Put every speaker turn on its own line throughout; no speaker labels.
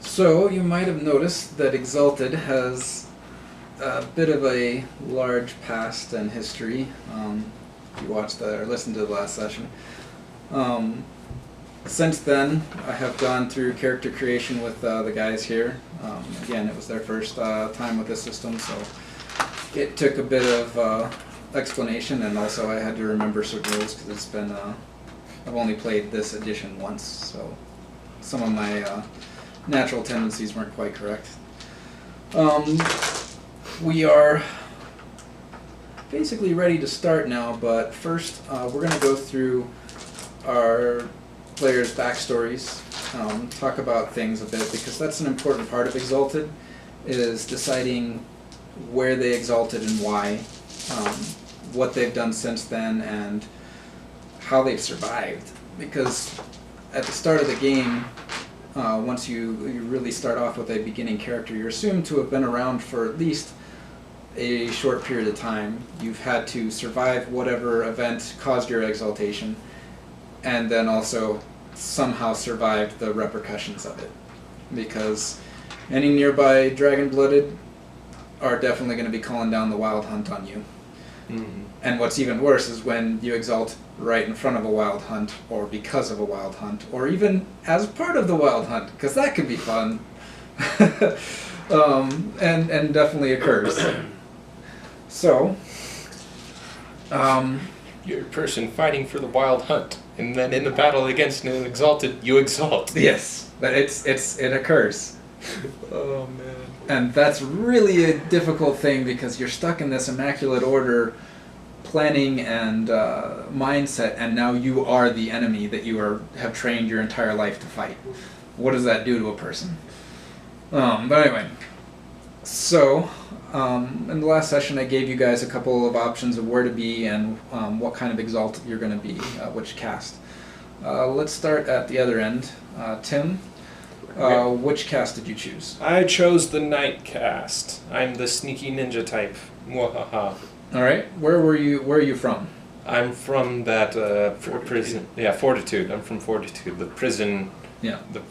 So, you might have noticed that Exalted has a bit of a large past and history. If you watched or listened to the last session. Um, since then, I have gone through character creation with the guys here. Again, it was their first time with the system, so it took a bit of explanation, and also I had to remember certain rules because it's been I've only played this edition once, so some of my natural tendencies weren't quite correct. We are basically ready to start now, but first we're going to go through our players' backstories, talk about things a bit, because that's an important part of Exalted, is deciding where they exalted and why, what they've done since then, and how they've survived. Because at the start of the game, once you really start off with a beginning character, you're assumed to have been around for at least a short period of time. You've had to survive whatever event caused your exaltation, and then also somehow survived the repercussions of it. Because any nearby dragon-blooded are definitely going to be calling down the wild hunt on you. Mm-hmm. And what's even worse is when you exalt right in front of a wild hunt, or because of a wild hunt, or even as part of the wild hunt, because that could be fun. And definitely occurs. So,
you're a person fighting for the wild hunt, and then in the battle against an exalted, you exalt.
Yes, but it occurs.
Oh man.
And that's really a difficult thing, because you're stuck in this immaculate order planning and mindset, and now you are the enemy that you have trained your entire life to fight. What does that do to a person? But anyway, so in the last session I gave you guys a couple of options of where to be and what kind of exalt you're going to be, which cast. Let's start at the other end. Tim, which cast did you choose?
I chose the Night cast. I'm the sneaky ninja type. Mwahaha.
All right. Where are you from?
I'm from that prison. Yeah, Fortitude. I'm from Fortitude, the prison.
Yeah.
The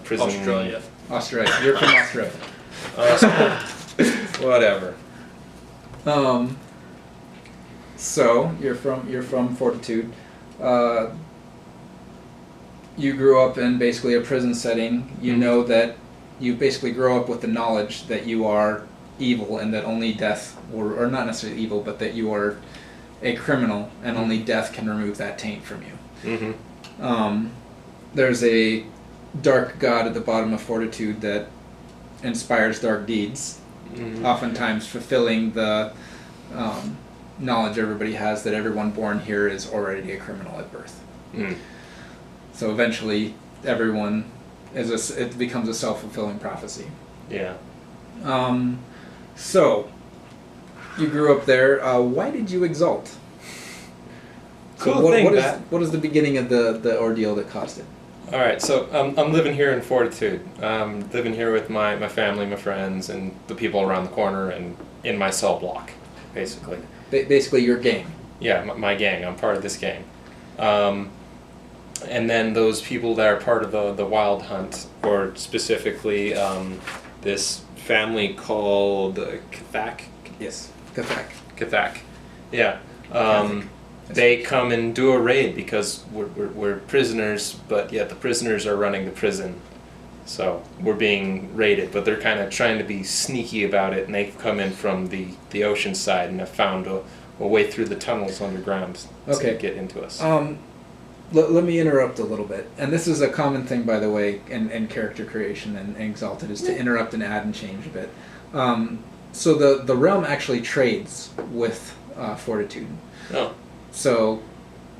prison.
Australia. You're from Australia.
Whatever.
So you're from Fortitude. You grew up in basically a prison setting. You know that you basically grow up with the knowledge that you are evil and that only death, or not necessarily evil, but that you are a criminal and only death can remove that taint from you. Mm-hmm. There's a dark god at the bottom of Fortitude that inspires dark deeds, oftentimes fulfilling the knowledge everybody has that everyone born here is already a criminal at birth. Mm. So eventually, everyone it becomes a self-fulfilling prophecy.
Yeah.
So, you grew up there. Why did you exalt?
Cool thing,
what is the beginning of the ordeal that caused it?
All right, so I'm living here in Fortitude. Living here with my family, my friends, and the people around the corner, and in my cell block, basically.
Basically, your gang.
Yeah, my gang. I'm part of this gang. And then those people that are part of the wild hunt, or specifically this family called Cathak.
Yes, Cathak.
Cathak. Yeah. They come and do a raid because we're prisoners, but yet the prisoners are running the prison. So we're being raided, but they're kind of trying to be sneaky about it, and they've come in from the ocean side and have found a way through the tunnels underground to get into us.
Let me interrupt a little bit. And this is a common thing, by the way, in character creation and Exalted, is to interrupt and add and change a bit. So the realm actually trades with Fortitude.
Oh.
So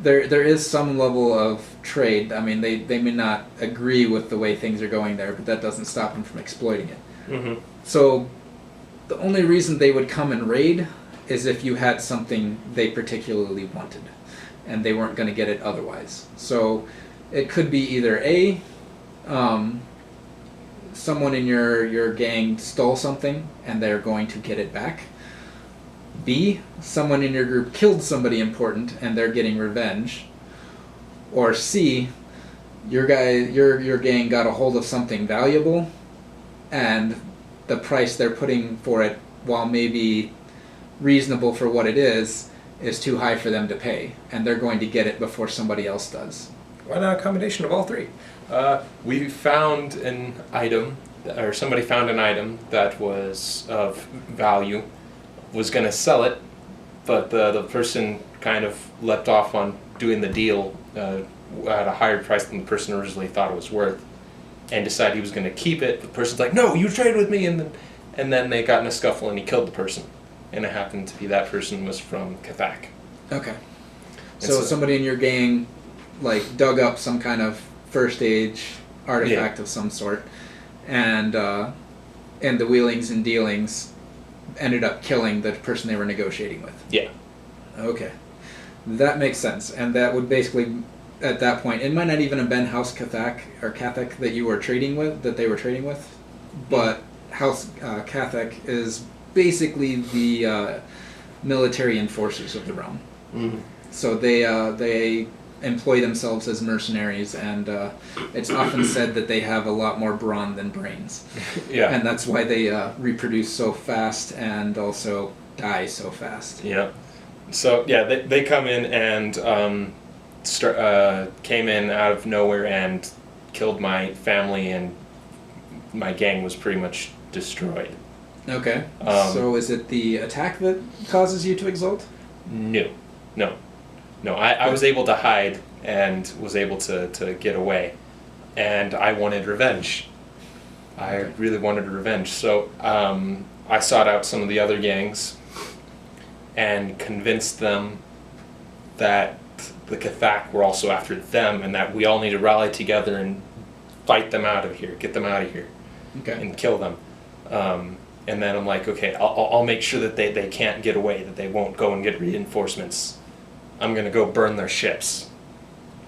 there is some level of trade. I mean, they may not agree with the way things are going there, but that doesn't stop them from exploiting it. Mm-hmm. So the only reason they would come and raid is if you had something they particularly wanted, and they weren't going to get it otherwise. So it could be either A, someone in your gang stole something and they're going to get it back. B, someone in your group killed somebody important and they're getting revenge. Or C, your gang got a hold of something valuable and the price they're putting for it, while maybe reasonable for what it is too high for them to pay, and they're going to get it before somebody else does.
Why not a combination of all three? We found an item, or somebody found an item that was of value, was going to sell it, but the person kind of leapt off on doing the deal at a higher price than the person originally thought it was worth, and decided he was going to keep it. The person's like, "No, you trade with me," and then they got in a scuffle and he killed the person. And it happened to be that person was from Kathak.
Okay. So somebody in your gang, like, dug up some kind of first age artifact of some sort, and the wheelings and dealings ended up killing the person they were negotiating with.
Yeah.
Okay. That makes sense. And that would basically, at that point, it might not even have been House Kathak or Kathak that you were trading with, that they were trading with, but House Kathak is basically the military enforcers of the realm.
Mm-hmm.
So they employ themselves as mercenaries, and it's often said that they have a lot more brawn than brains.
Yeah.
And that's why they reproduce so fast and also die so fast.
Yeah. So yeah, they come in and came in out of nowhere and killed my family, and my gang was pretty much destroyed.
Okay. So is it the attack that causes you to exult?
No. I was able to hide and was able to get away, and I wanted revenge. I really wanted revenge. So I sought out some of the other gangs and convinced them that the Kathak were also after them, and that we all need to rally together and fight them out of here, get them out of here, and kill them. And then I'm like, okay, I'll make sure that they can't get away, that they won't go and get reinforcements. I'm going to go burn their ships.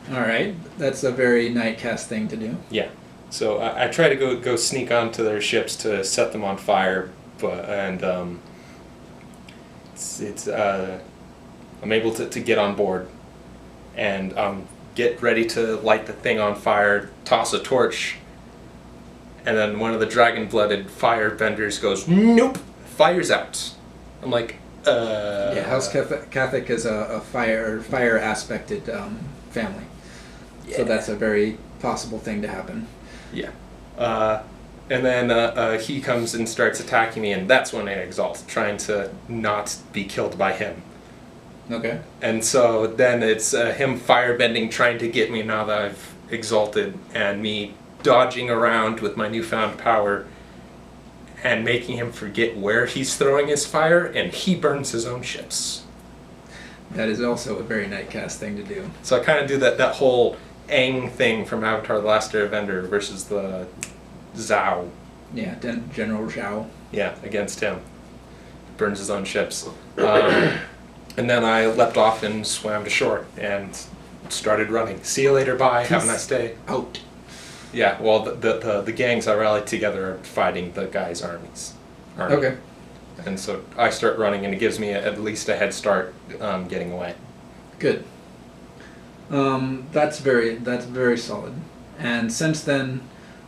All right. That's a very Nightcast thing to do.
Yeah. So I try to go sneak onto their ships to set them on fire, I'm able to get on board and get ready to light the thing on fire, toss a torch, and then one of the dragon-blooded firebenders goes, "Nope, fire's out." I'm like,
Yeah, House Catholic is a fire aspected family, so that's a very possible thing to happen.
Yeah. And then he comes and starts attacking me, and that's when I exalt, trying to not be killed by him.
Okay.
And so then it's him firebending, trying to get me now that I've exalted, and me dodging around with my newfound power and making him forget where he's throwing his fire, and he burns his own ships.
That is also a very Nightcast thing to do.
So I kind of do that whole Aang thing from Avatar: The Last Airbender versus the Zhao.
Yeah, General Zhao.
Yeah, against him. Burns his own ships. And then I leapt off and swam to shore and started running. See you later, bye, have a nice day.
Out.
Yeah, well, the gangs I rallied together are fighting the guys' armies.
Okay.
And so I start running, and it gives me at least a head start getting away.
Good. That's very solid. And since then,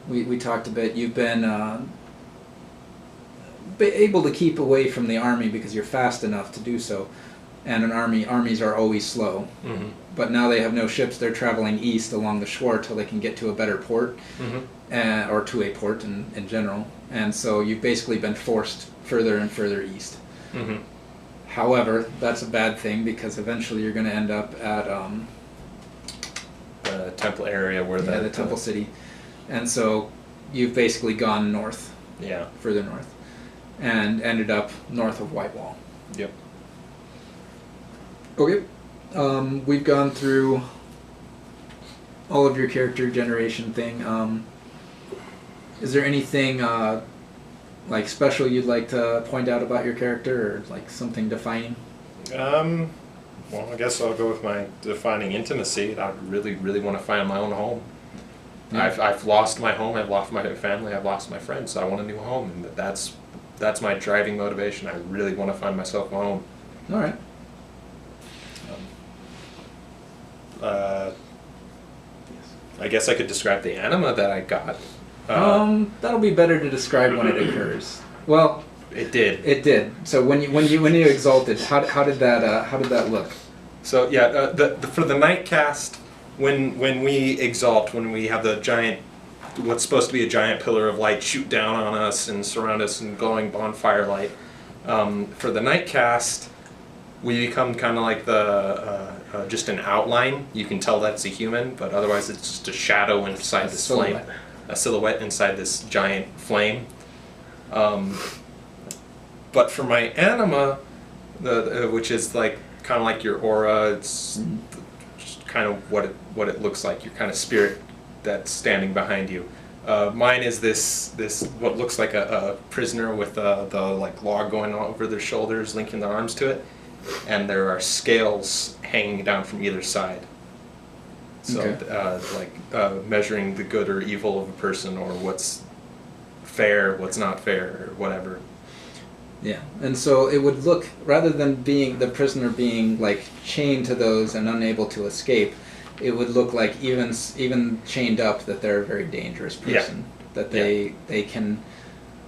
we talked a bit. You've been able to keep away from the army because you're fast enough to do so. And armies are always slow.
Mm-hmm.
But now they have no ships. They're traveling east along the shore till they can get to a better port,
Mm-hmm.
Or to a port in general. And so you've basically been forced further and further east.
Mm-hmm.
However, that's a bad thing because eventually you're going to end up at
the temple area where
the temple city, and so you've basically gone north.
Yeah.
Further north, and ended up north of Whitewall.
Yep.
Okay. We've gone through all of your character generation thing. Is there anything like special you'd like to point out about your character, or like something defining?
Well, I guess I'll go with my defining intimacy. I really, really want to find my own home.
Yeah.
I've lost my home. I've lost my family. I've lost my friends. So I want a new home, and that's my driving motivation. I really want to find myself a home.
All right.
I guess I could describe the anima that I got.
That'll be better to describe when it occurs. Well,
It did.
it did. So when you exalted, how did that look?
So yeah, for the night cast, when we exalt, when we have the giant, what's supposed to be a giant pillar of light shoot down on us and surround us in glowing bonfire light, for the night cast, we become kind of like the just an outline. You can tell that's a human, but otherwise it's just a shadow inside this flame, a silhouette inside this giant flame. But for my anima, which is like kind of like your aura, it's just kind of what it looks like. Your kind of spirit that's standing behind you. Mine is this what looks like a prisoner with the like log going over their shoulders, linking their arms to it, and there are scales hanging down from either side. So like measuring the good or evil of a person, or what's fair, what's not fair, or whatever.
Yeah, and so it would look, rather than being the prisoner being like chained to those and unable to escape, it would look like even chained up that they're a very dangerous person.
Yeah.
That they can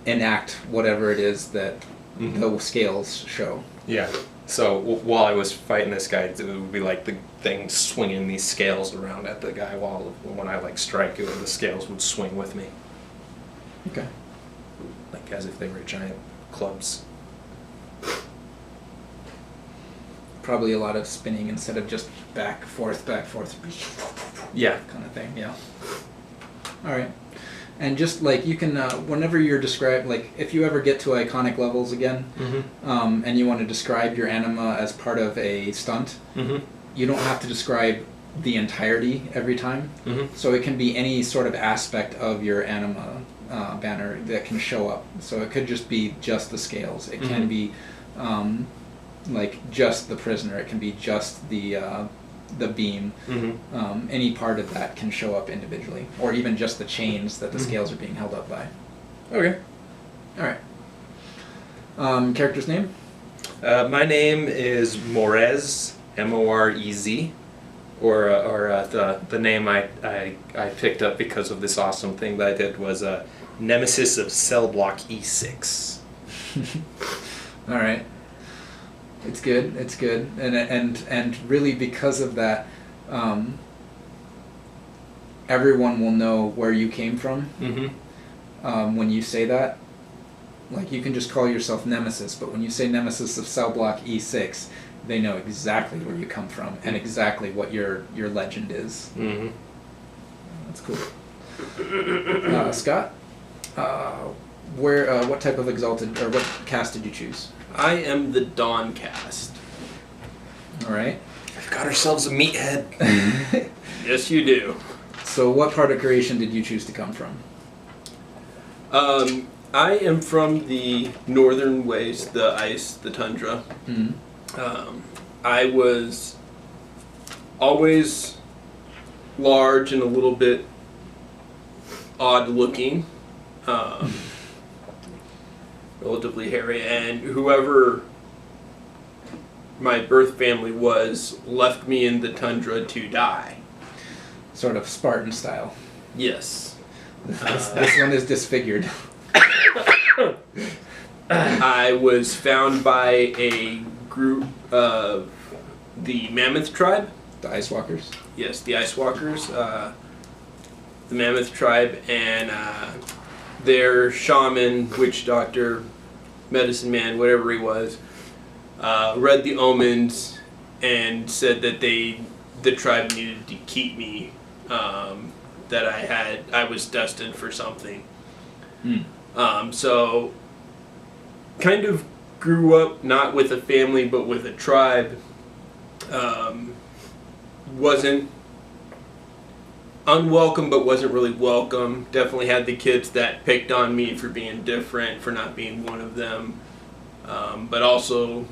enact whatever it is that the scales show.
Yeah. So while I was fighting this guy, it would be like the thing swinging these scales around at the guy, while when I like strike, the scales would swing with me.
Okay.
Like as if they were giant clubs.
Probably a lot of spinning instead of just back, forth,
Yeah.
kind of thing, yeah. Alright. And just like you can, whenever you're described, like if you ever get to iconic levels again, and you want to describe your anima as part of a stunt, you don't have to describe the entirety every time. So it can be any sort of aspect of your anima banner that can show up. So it could just be just the scales. It can be like just the prisoner. It can be just the beam. Any part of that can show up individually, or even just the chains that the scales are being held up by.
Okay.
All right. Character's name?
My name is Morez, M-O-R-E-Z, or the name I picked up because of this awesome thing that I did was Nemesis of Cell Block E6.
All right. It's good. It's good, and really because of that, everyone will know where you came from. When you say that, like you can just call yourself Nemesis, but when you say Nemesis of Cell Block E6, they know exactly where you come from and exactly what your legend is. That's cool. Scott, what type of exalted or what cast did you choose?
I am the Dawn cast.
All right.
We've got ourselves a meathead.
Yes, you do.
So what part of creation did you choose to come from?
I am from the northern waste, the ice, the tundra. I was always large and a little bit odd looking. Relatively hairy, and whoever my birth family was left me in the tundra to die.
Sort of Spartan style.
Yes.
This one is disfigured.
I was found by a group of the Mammoth tribe.
The Ice Walkers.
Yes, the Ice Walkers. The Mammoth tribe, and their shaman, witch doctor, medicine man, whatever he was, read the omens and said that the tribe needed to keep me, that I was destined for something. So kind of grew up not with a family but with a tribe. Wasn't unwelcome but wasn't really welcome. Definitely had the kids that picked on me for being different, for not being one of them, but also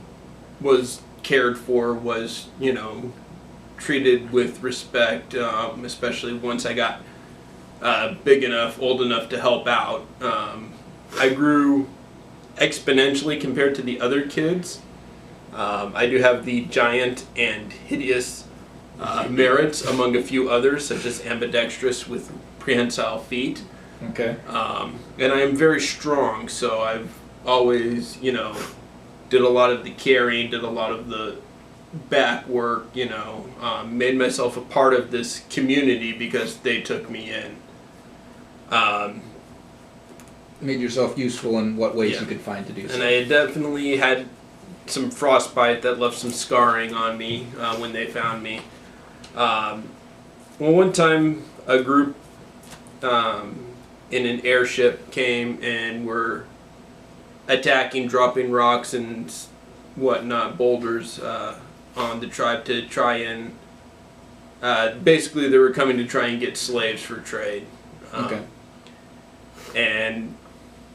was cared for, was, treated with respect, especially once I got big enough, old enough to help out. I grew exponentially compared to the other kids. I do have the giant and hideous merits among a few others, such as ambidextrous with prehensile feet.
Okay.
And I am very strong, so I've always, did a lot of the carrying, did a lot of the back work, made myself a part of this community because they took me in.
Made yourself useful in what ways
Yeah.
you could find to do so.
And I definitely had some frostbite that left some scarring on me when they found me. Well, one time a group in an airship came and were attacking, dropping rocks and whatnot, boulders on the tribe to try and basically they were coming to try and get slaves for trade.
Okay.
And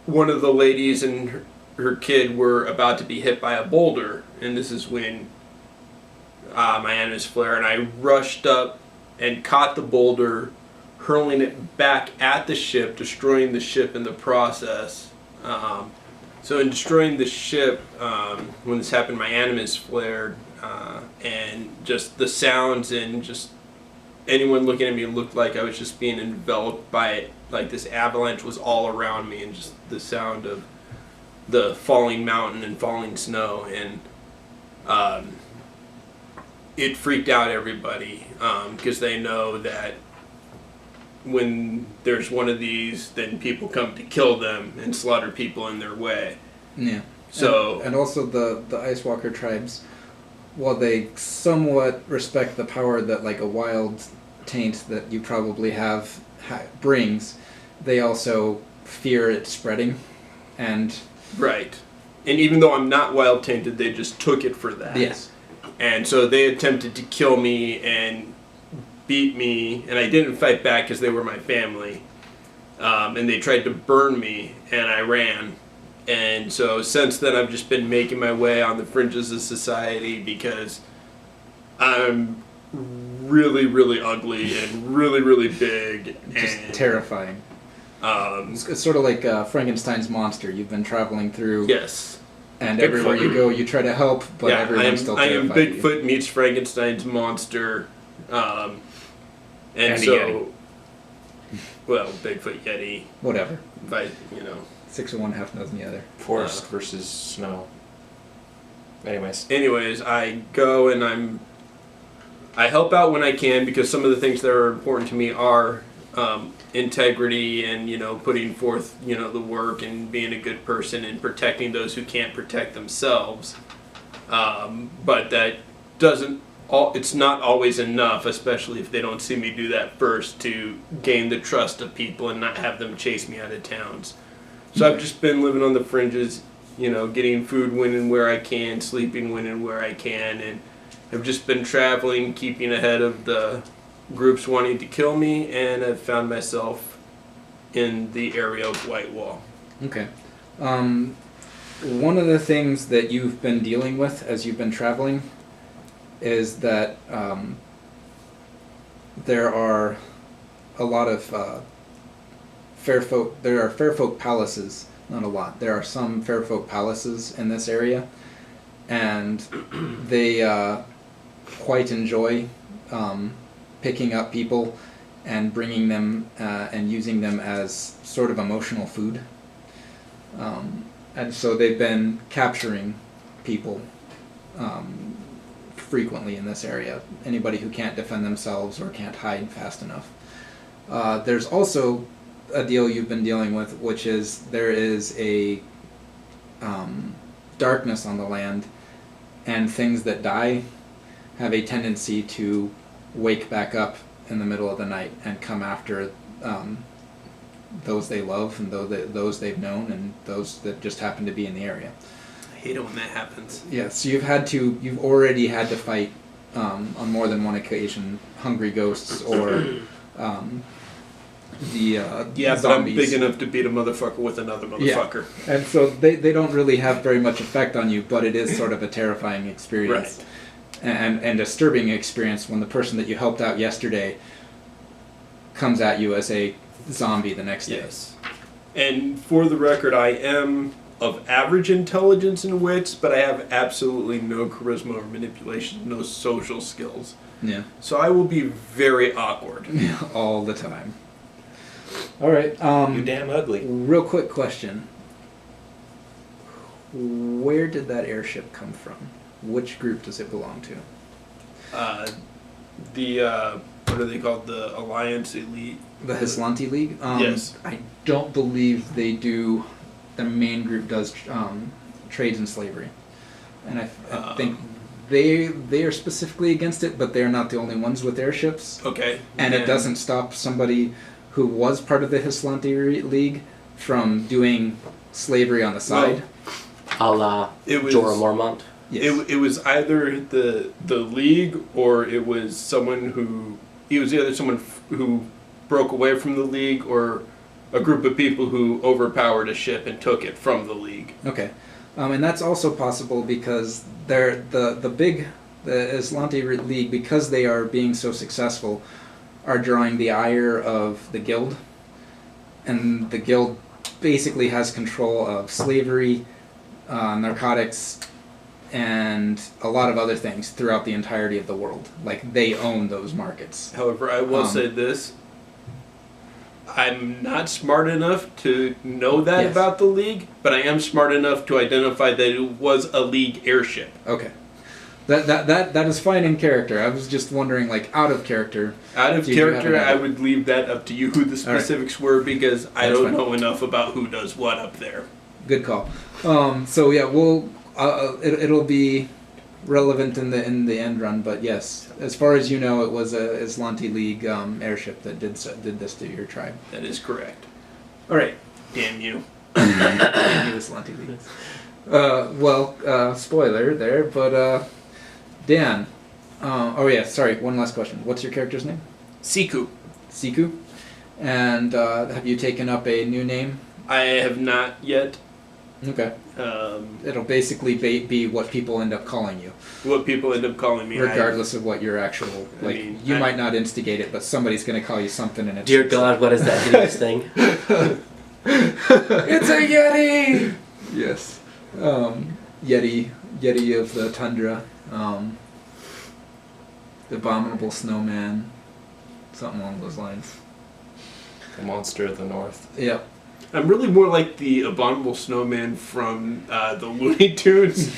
one of the ladies and her kid were about to be hit by a boulder, and this is when my animus flare, and I rushed up and caught the boulder, hurling it back at the ship, destroying the ship in the process. So in destroying the ship, when this happened, my animus flared, and just the sounds and just anyone looking at me looked like I was just being enveloped by it. Like this avalanche was all around me, and just the sound of the falling mountain and falling snow, and it freaked out everybody because they know that when there's one of these, then people come to kill them and slaughter people in their way.
Yeah.
So
and also the Ice Walker tribes, while they somewhat respect the power that like a wild taint that you probably have brings, they also fear it spreading, and
right. And even though I'm not wild tainted, they just took it for that.
yes.
And so they attempted to kill me and beat me, and I didn't fight back because they were my family. And they tried to burn me, and I ran. And so since then, I've just been making my way on the fringes of society because I'm really, really ugly and really, really big.
Just
and
terrifying. It's sort of like Frankenstein's monster. You've been traveling through,
yes.
and
Bigfoot.
everywhere you go, you try to help, but
Yeah,
everyone's still
I am
terrified of you.
Bigfoot meets Frankenstein's monster. And
And a
so,
Yeti.
well, Bigfoot, Yeti,
Whatever.
but
6 of one, half a dozen the other.
Forest versus snow.
Anyways, I go and I help out when I can because some of the things that are important to me are integrity and putting forth the work and being a good person and protecting those who can't protect themselves. But that doesn't. It's not always enough, especially if they don't see me do that first, to gain the trust of people and not have them chase me out of towns. So I've just been living on the fringes, getting food when and where I can, sleeping when and where I can, and I've just been traveling, keeping ahead of the groups wanting to kill me, and I've found myself in the area of Whitewall.
Okay. One of the things that you've been dealing with as you've been traveling is that there are a lot of there are fairfolk palaces, not a lot. There are some fairfolk palaces in this area, and they quite enjoy picking up people and bringing them and using them as sort of emotional food. And so they've been capturing people frequently in this area. Anybody who can't defend themselves or can't hide fast enough. There's also a deal you've been dealing with, which is there is a darkness on the land, and things that die have a tendency to wake back up in the middle of the night and come after those they love and those they've known and those that just happen to be in the area.
I hate it when that happens.
Yeah, so you've already had to fight on more than one occasion hungry ghosts or
Yeah,
zombies.
but I'm big enough to beat a motherfucker with another motherfucker.
Yeah. And so they don't really have very much effect on you, but it is sort of a terrifying experience.
Right.
And disturbing experience when the person that you helped out yesterday comes at you as a zombie the next day.
Yes. And for the record, I am of average intelligence and wits, but I have absolutely no charisma or manipulation, no social skills.
Yeah.
So I will be very awkward.
All the time. All right.
You damn ugly.
Real quick question. Where did that airship come from? Which group does it belong to?
What are they called? The Alliance Elite.
The Hislanti League?
Yes.
I don't believe they do. The main group does trades and slavery. And I think they are specifically against it, but they're not the only ones with airships.
Okay.
And it doesn't stop somebody who was part of the Hislanti League from doing slavery on the side.
A la Jorah Mormont.
Yes.
It was either the League or it was someone who... It was either someone who broke away from the League or a group of people who overpowered a ship and took it from the League.
Okay. And that's also possible because the Hislanti League, because they are being so successful, are drawing the ire of the Guild. And the Guild basically has control of slavery, narcotics, and a lot of other things throughout the entirety of the world. Like, they own those markets.
However, I will say this. I'm not smart enough to know that about the League, but I am smart enough to identify that it was a League airship.
Okay. That is fine in character. I was just wondering, like, out of character.
Out of character, I would leave that up to you who the specifics were, because I don't know enough about who does what up there.
Good call. So yeah, we'll it'll be relevant in the end run, but yes, as far as you know, it was a Hislanti League airship that did this to your tribe.
That is correct.
All right.
Damn you.
Damn you, Hislanti League. Spoiler there, but Dan. Sorry. One last question. What's your character's name?
Siku.
Siku. And have you taken up a new name?
I have not yet.
Okay. It'll basically be what people end up calling you.
What people end up calling me.
Regardless of what your actual, you might not instigate it, but somebody's going to call you something and it's...
Dear God, what is that hideous thing?
It's a Yeti! Yes. Yeti of the tundra. The abominable snowman. Something along those lines.
The monster of the north.
Yep.
I'm really more like the abominable snowman from the Looney Tunes.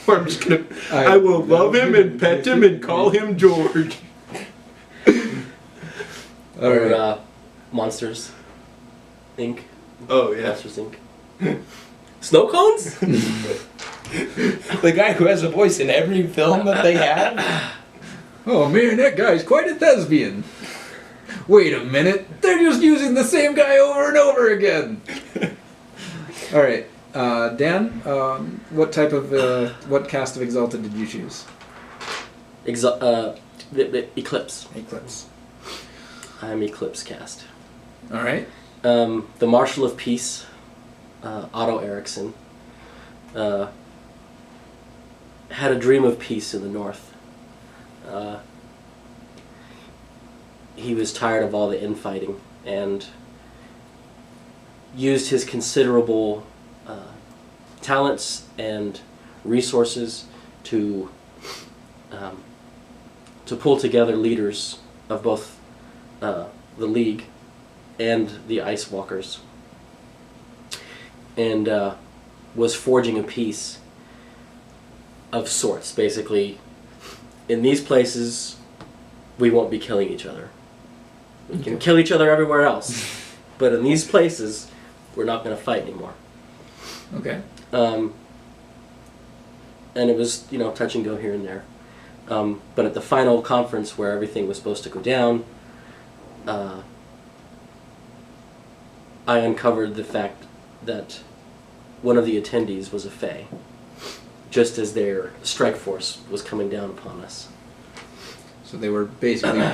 Where I'm just gonna... I will love him and pet him and call him George.
Or Monsters Inc.
Oh, yeah.
Monsters Inc. Snow cones?
The guy who has a voice in every film that they have?
Oh man, that guy's quite a thespian. Wait a minute, they're just using the same guy over and over again. All right, Dan, what cast of Exalted did you choose?
Eclipse.
Eclipse.
I'm Eclipse cast.
All right.
The Marshal of Peace, Otto Eriksson, had a dream of peace in the north. He was tired of all the infighting and used his considerable talents and resources to pull together leaders of both the League and the Ice Walkers, and was forging a peace of sorts. Basically, in these places, we won't be killing each other. We can kill each other everywhere else, but in these places, we're not going to fight anymore.
Okay.
And it was, touch and go here and there. But at the final conference where everything was supposed to go down, I uncovered the fact that one of the attendees was a Fae, just as their strike force was coming down upon us.
So they were basically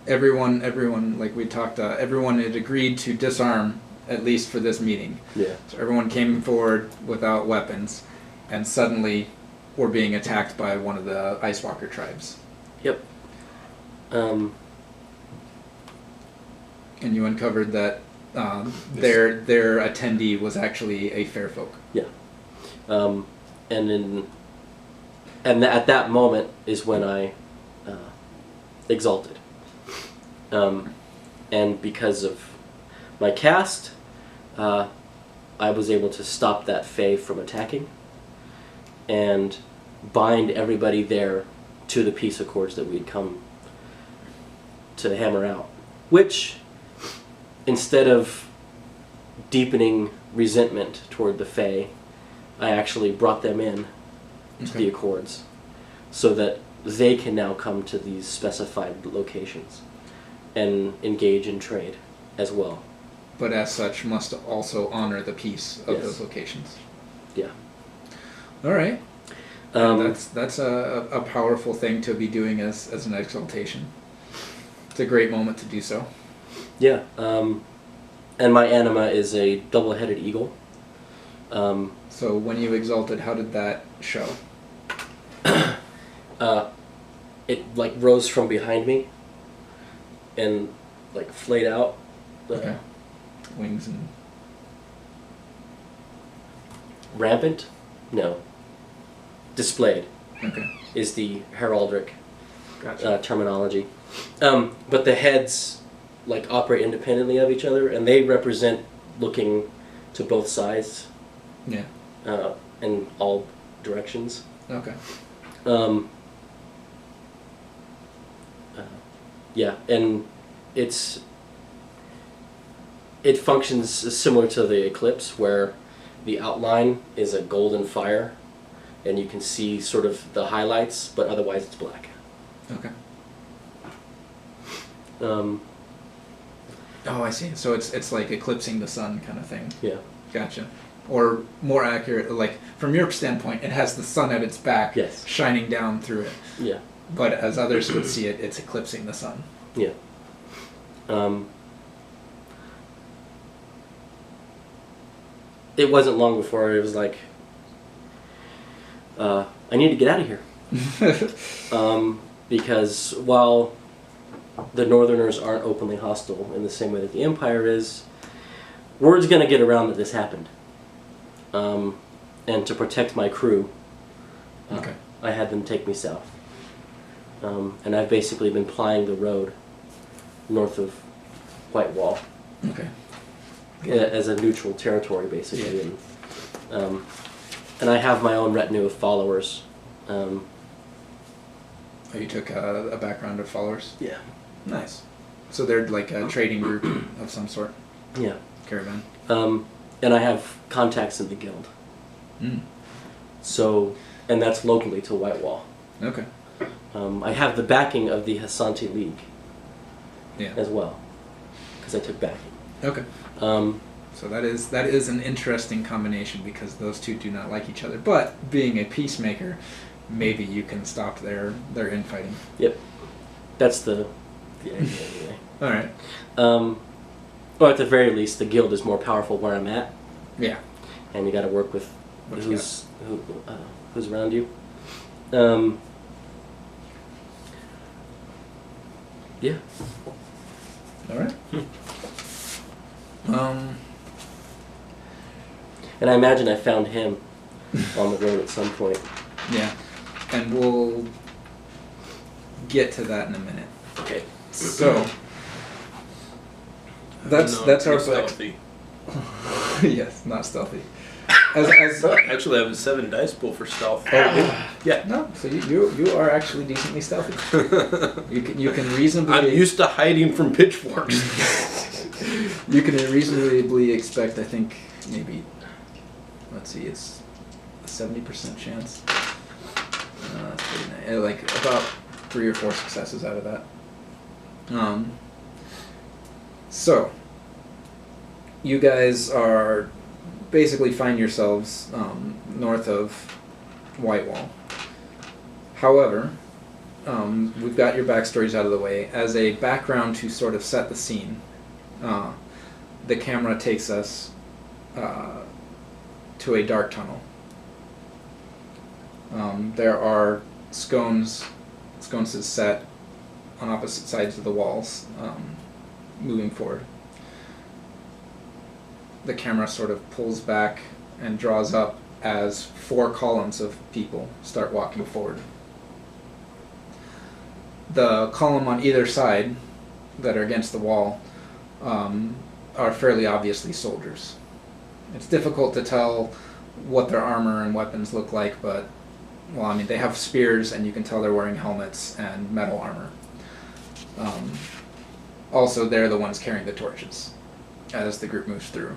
everyone like we talked. Everyone had agreed to disarm at least for this meeting.
Yeah.
So everyone came forward without weapons, and suddenly were being attacked by one of the Ice Walker tribes.
Yep.
And you uncovered that their attendee was actually a fair folk.
Yeah. And at that moment is when I exalted. And because of my cast, I was able to stop that Fae from attacking and bind everybody there to the peace accords that we'd come to hammer out. Which, instead of deepening resentment toward the Fae, I actually brought them in to the accords so that they can now come to these specified locations and engage in trade as well.
But as such, must also honor the peace of
Yes.
those locations.
Yeah.
All right.
Um,
That's a powerful thing to be doing as an exaltation. It's a great moment to do so.
yeah. And my anima is a double-headed eagle.
So when you exalted, how did that show?
It like rose from behind me and like flayed out.
Okay. Wings and...
Rampant? No. Displayed
Okay.
is the heraldic
Gotcha.
terminology. But the heads like operate independently of each other, and they represent looking to both sides
Yeah.
in all directions.
Okay.
Yeah, and it functions similar to the eclipse, where the outline is a golden fire, and you can see sort of the highlights, but otherwise it's black.
Okay.
Um,
Oh, I see. So it's like eclipsing the sun kind of thing.
yeah,
Gotcha. Or more accurate, like from your standpoint, it has the sun at its back,
Yes.
shining down through it.
yeah,
But as others would see it, it's eclipsing the sun.
yeah. It wasn't long before it was like, I need to get out of here. Because while the Northerners aren't openly hostile in the same way that the Empire is, word's going to get around that this happened. And to protect my crew,
Okay.
I had them take me south. And I've basically been plying the road north of White Wall
Okay.
as a neutral territory, basically.
Yeah.
And I have my own retinue of followers.
Oh, you took a background of followers?
Yeah.
Nice. So they're like a trading group of some sort?
Yeah.
Caravan?
And I have contacts in the guild.
Mm.
So, and that's locally to White Wall.
Okay.
I have the backing of the Hasanti League
Yeah.
as well, because I took backing.
Okay.
Um,
So that is an interesting combination because those two do not like each other. But being a peacemaker, maybe you can stop their infighting.
yep. That's the idea anyway.
All right.
Well, at the very least, the guild is more powerful where I'm at,
Yeah.
and you got to work with
What you
who's around you. Yeah.
All right.
And I imagine I found him on the road at some point.
Yeah. And we'll get to that in a minute.
Okay.
So that's our
pretty stealthy.
yes, not stealthy. As
Actually, I have a 7 dice pool for stealth.
yeah, no. So you are actually decently stealthy. You can reasonably.
I'm used to hiding from pitchforks.
You can reasonably expect. I think maybe. Let's see. It's a 70% chance. That's pretty nice. Like about 3 or 4 successes out of that. So you guys are basically find yourselves north of White Wall. However, we've got your backstories out of the way. As a background to sort of set the scene, the camera takes us to a dark tunnel. There are sconces set on opposite sides of the walls, moving forward. The camera sort of pulls back and draws up as 4 columns of people start walking forward. The column on either side that are against the wall are fairly obviously soldiers. It's difficult to tell what their armor and weapons look like, but, well, I mean, they have spears, and you can tell they're wearing helmets and metal armor. Also, they're the ones carrying the torches as the group moves through.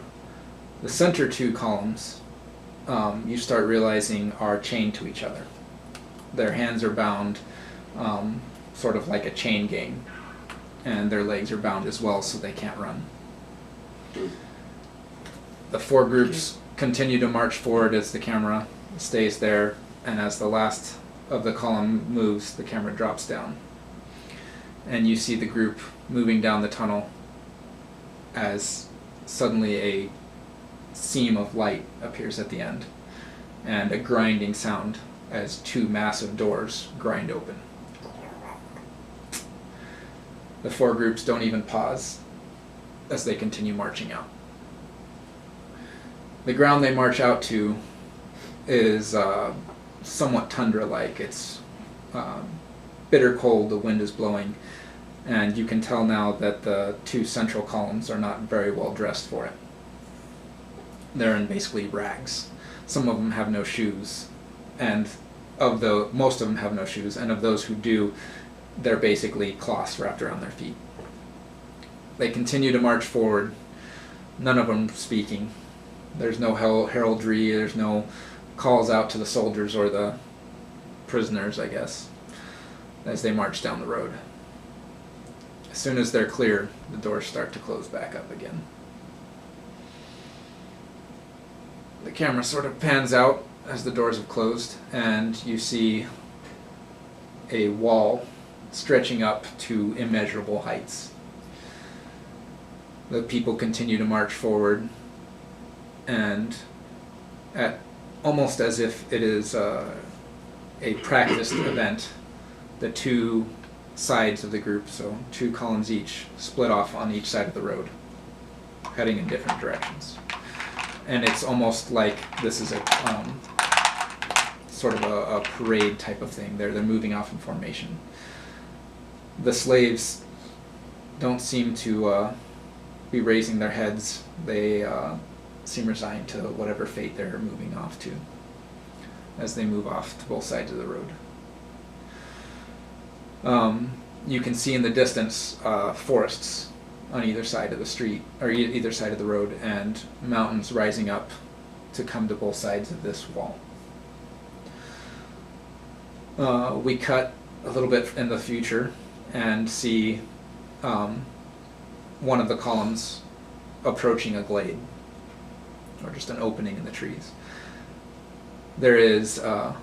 The center two columns, you start realizing, are chained to each other. Their hands are bound, sort of like a chain gang, and their legs are bound as well, so they can't run. The four groups continue to march forward as the camera stays there, and as the last of the column moves, the camera drops down. And you see the group moving down the tunnel as suddenly a seam of light appears at the end, and a grinding sound as two massive doors grind open. The four groups don't even pause as they continue marching out. The ground they march out to is somewhat tundra-like. It's bitter cold, the wind is blowing, and you can tell now that the two central columns are not very well dressed for it. They're in basically rags. Some of them have no shoes, and most of them have no shoes, and of those who do, they're basically cloths wrapped around their feet. They continue to march forward, none of them speaking. There's no heraldry, there's no calls out to the soldiers or the prisoners, I guess, as they march down the road. As soon as they're clear, the doors start to close back up again. The camera sort of pans out as the doors have closed, and you see a wall stretching up to immeasurable heights. The people continue to march forward, and almost as if it is a practiced event, the two sides of the group, so two columns each, split off on each side of the road, heading in different directions. And it's almost like this is a sort of a parade type of thing. They're moving off in formation. The slaves don't seem to be raising their heads. They seem resigned to whatever fate they're moving off to as they move off to both sides of the road. You can see in the distance forests on either side of the street, or either side of the road, and mountains rising up to come to both sides of this wall. We cut a little bit in the future and see one of the columns approaching a glade, or just an opening in the trees. There is a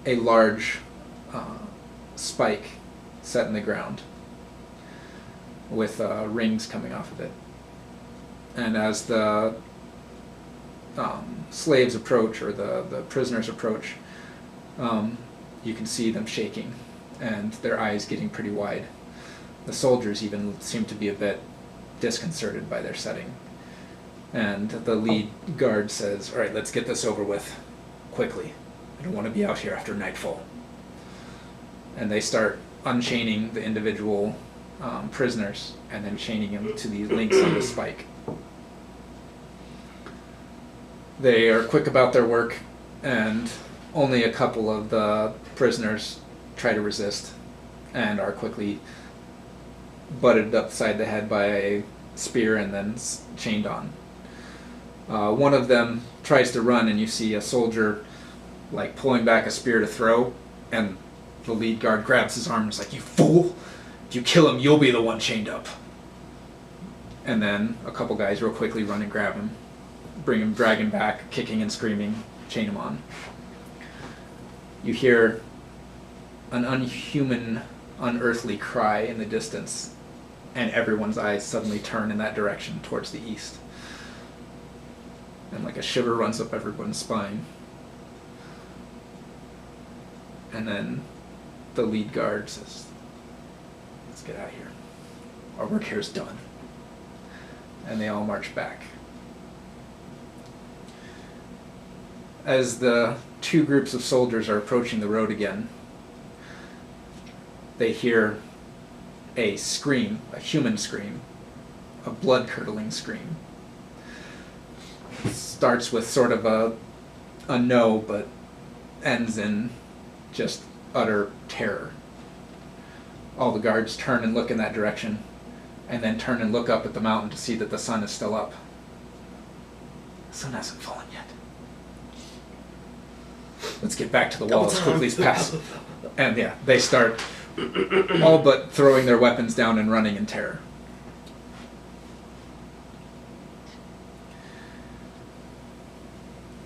large spike set in the ground with rings coming off of it. And as the slaves approach, or the prisoners approach, you can see them shaking and their eyes getting pretty wide. The soldiers even seem to be a bit disconcerted by their setting. And the lead guard says, "All right, let's get this over with quickly. I don't want to be out here after nightfall." And they start unchaining the individual prisoners and then chaining them to these links on the spike. They are quick about their work, and only a couple of the prisoners try to resist and are quickly butted upside the head by a spear and then chained on. One of them tries to run, and you see a soldier like pulling back a spear to throw, and the lead guard grabs his arm and is like, "You fool! If you kill him, you'll be the one chained up." And then a couple guys real quickly run and grab him, bring him, drag him back, kicking and screaming, chain him on. You hear an unhuman, unearthly cry in the distance, and everyone's eyes suddenly turn in that direction towards the east. And like a shiver runs up everyone's spine. And then the lead guard says, "Let's get out of here. Our work here is done." And they all march back. As the two groups of soldiers are approaching the road again, they hear a scream, a human scream, a blood-curdling scream. It starts with sort of a no, but ends in just utter terror. All the guards turn and look in that direction, and then turn and look up at the mountain to see that the sun is still up. The sun hasn't fallen yet. Let's get back to the wall as quickly as possible. And yeah, they start all but throwing their weapons down and running in terror.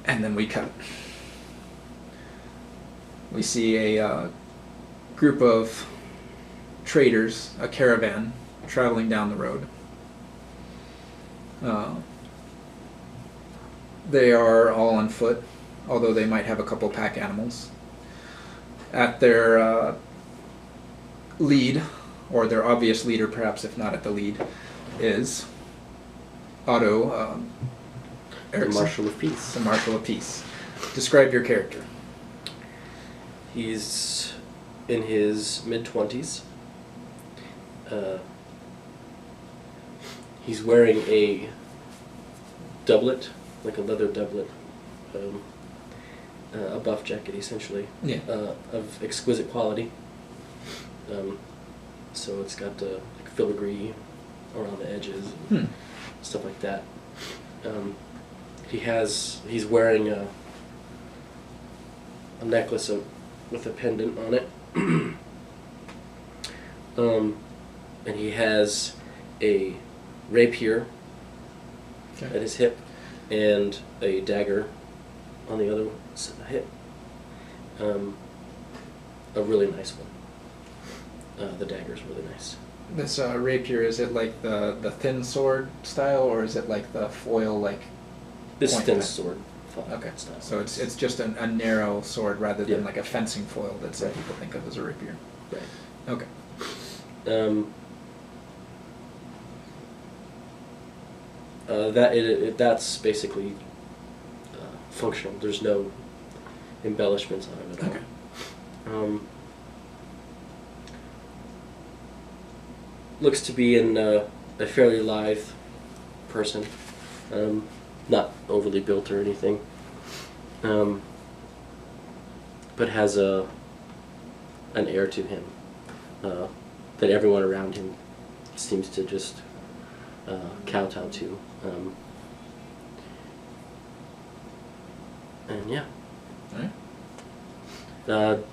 And then we cut. We see a group of traders, a caravan, traveling down the road. They are all on foot, although they might have a couple pack animals. At their lead, or their obvious leader, perhaps if not at the lead, is Otto
The
Erickson,
Marshal of Peace.
the Marshal of Peace. Describe your character.
He's in his mid-20s. He's wearing a doublet, like a leather doublet, a buff jacket essentially,
Yeah.
of exquisite quality. So it's got like filigree around the edges, and stuff like that. He's wearing a necklace with a pendant on it. And he has a rapier at his hip and a dagger on the other hip. A really nice one. The dagger's really nice.
This rapier, is it like the thin sword style, or is it like the foil, like
This
point
thin
back?
sword.
Okay,
style.
so it's just a narrow sword rather than
Yeah.
like a fencing foil that some
Right.
people think of as a rapier.
Right.
Okay.
That's basically functional. There's no embellishments on it at all.
Okay.
Looks to be a fairly lithe person, not overly built or anything, but has an air to him that everyone around him seems to just kowtow to. And yeah.
Alright.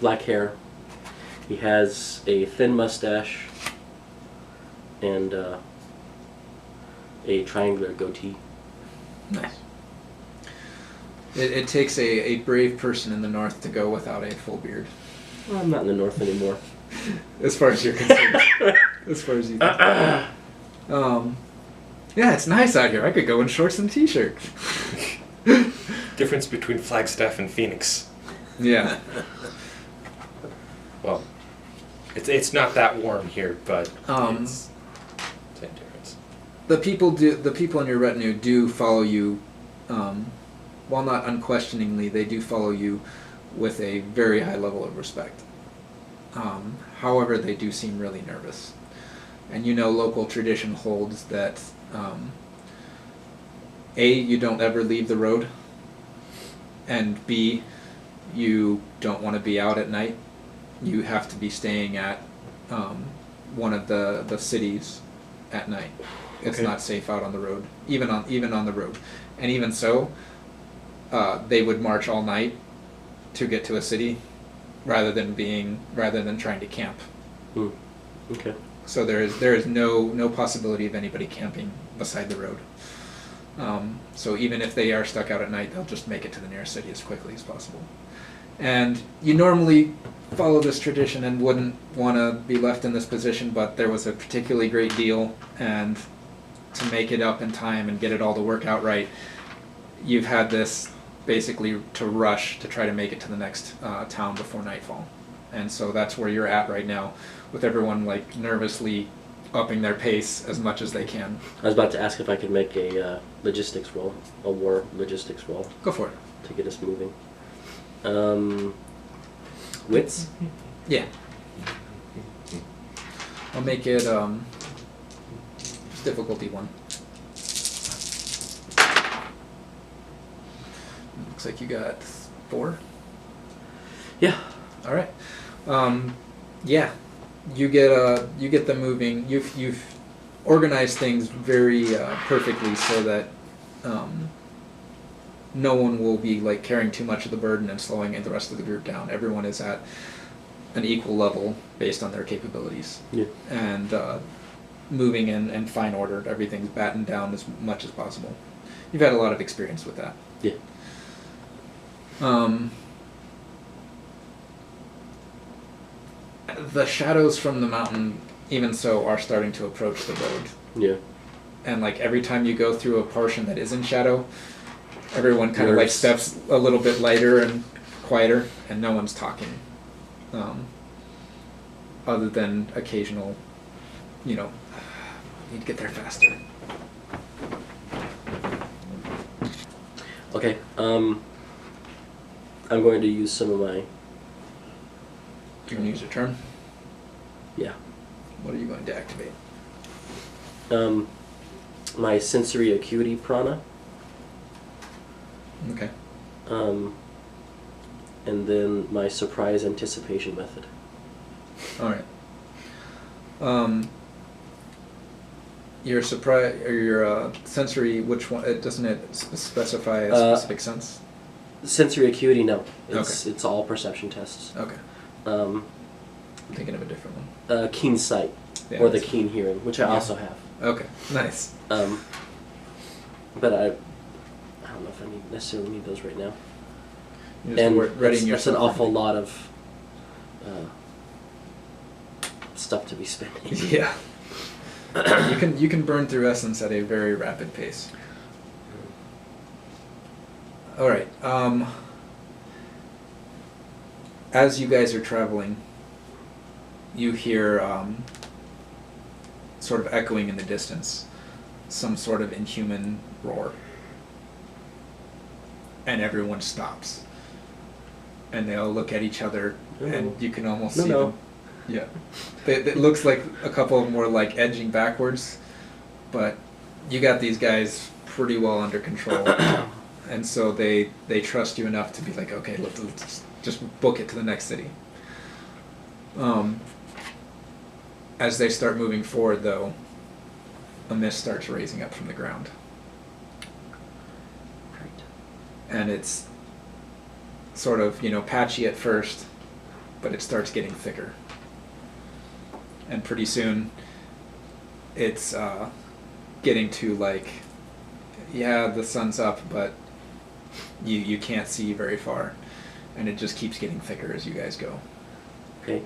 Black hair. He has a thin mustache and a triangular goatee.
Nice. It takes a brave person in the north to go without a full beard.
Well, I'm not in the north anymore.
As far as you're concerned. As far as you yeah, it's nice out here. I could go in shorts and a t-shirt.
Difference between Flagstaff and Phoenix.
Yeah.
Well, it's not that warm here, but it's a difference.
The people in your retinue do follow you, while not unquestioningly, they do follow you with a very high level of respect. However, they do seem really nervous. And you know local tradition holds that A, you don't ever leave the road, and B, you don't want to be out at night. You have to be staying at one of the cities at night. It's
Okay.
not safe out on the road, even on the road. And even so, they would march all night to get to a city, rather than trying to camp.
Okay.
So there is no possibility of anybody camping beside the road. So even if they are stuck out at night, they'll just make it to the nearest city as quickly as possible. And you normally follow this tradition and wouldn't want to be left in this position, but there was a particularly great deal, and to make it up in time and get it all to work out right, you've had this basically to rush to try to make it to the next town before nightfall. And so that's where you're at right now, with everyone like nervously upping their pace as much as they can.
I was about to ask if I could make a logistics roll, a war logistics roll,
Go for it.
to get us moving. Wits?
Yeah. I'll make it It's difficulty 1. Looks like you got 4.
Yeah.
All right. Yeah, you get them moving. You've organized things very perfectly so that no one will be like carrying too much of the burden and slowing the rest of the group down. Everyone is at an equal level based on their capabilities.
Yeah.
And moving in fine order. Everything's battened down as much as possible. You've had a lot of experience with that.
Yeah.
The shadows from the mountain, even so, are starting to approach the road.
Yeah.
And like every time you go through a portion that is in shadow, everyone kind of like
Nerves.
steps a little bit lighter and quieter, and no one's talking. Other than occasional, need to get there faster.
Okay. I'm going to use some of my.
You're going to use your turn?
Yeah.
What are you going to activate?
My sensory acuity prana.
Okay.
And then my surprise anticipation method.
All right. Your surprise or your sensory, which one? Doesn't it specify a specific sense?
Sensory acuity, no. It's all perception tests.
Okay.
I'm
thinking of a different one.
Keen sight,
Yeah,
or the
that's-
keen hearing, which I
Yeah.
also have.
Okay. Nice.
But I don't know if I necessarily need those right now.
You're just
And
readying
that's an
yourself.
awful lot of stuff to be spending.
Yeah. You can burn through essence at a very rapid pace. All right. As you guys are traveling, you hear sort of echoing in the distance some sort of inhuman roar, and everyone stops, and they all look at each other, and you can almost see them. Yeah, it looks like a couple of them were like edging backwards, but you got these guys pretty well under control, and so they trust you enough to be like, okay, let's just book it to the next city. As they start moving forward, though, a mist starts raising up from the ground, and it's sort of patchy at first, but it starts getting thicker. And pretty soon, it's getting to the sun's up, but you can't see very far, and it just keeps getting thicker as you guys go.
Okay.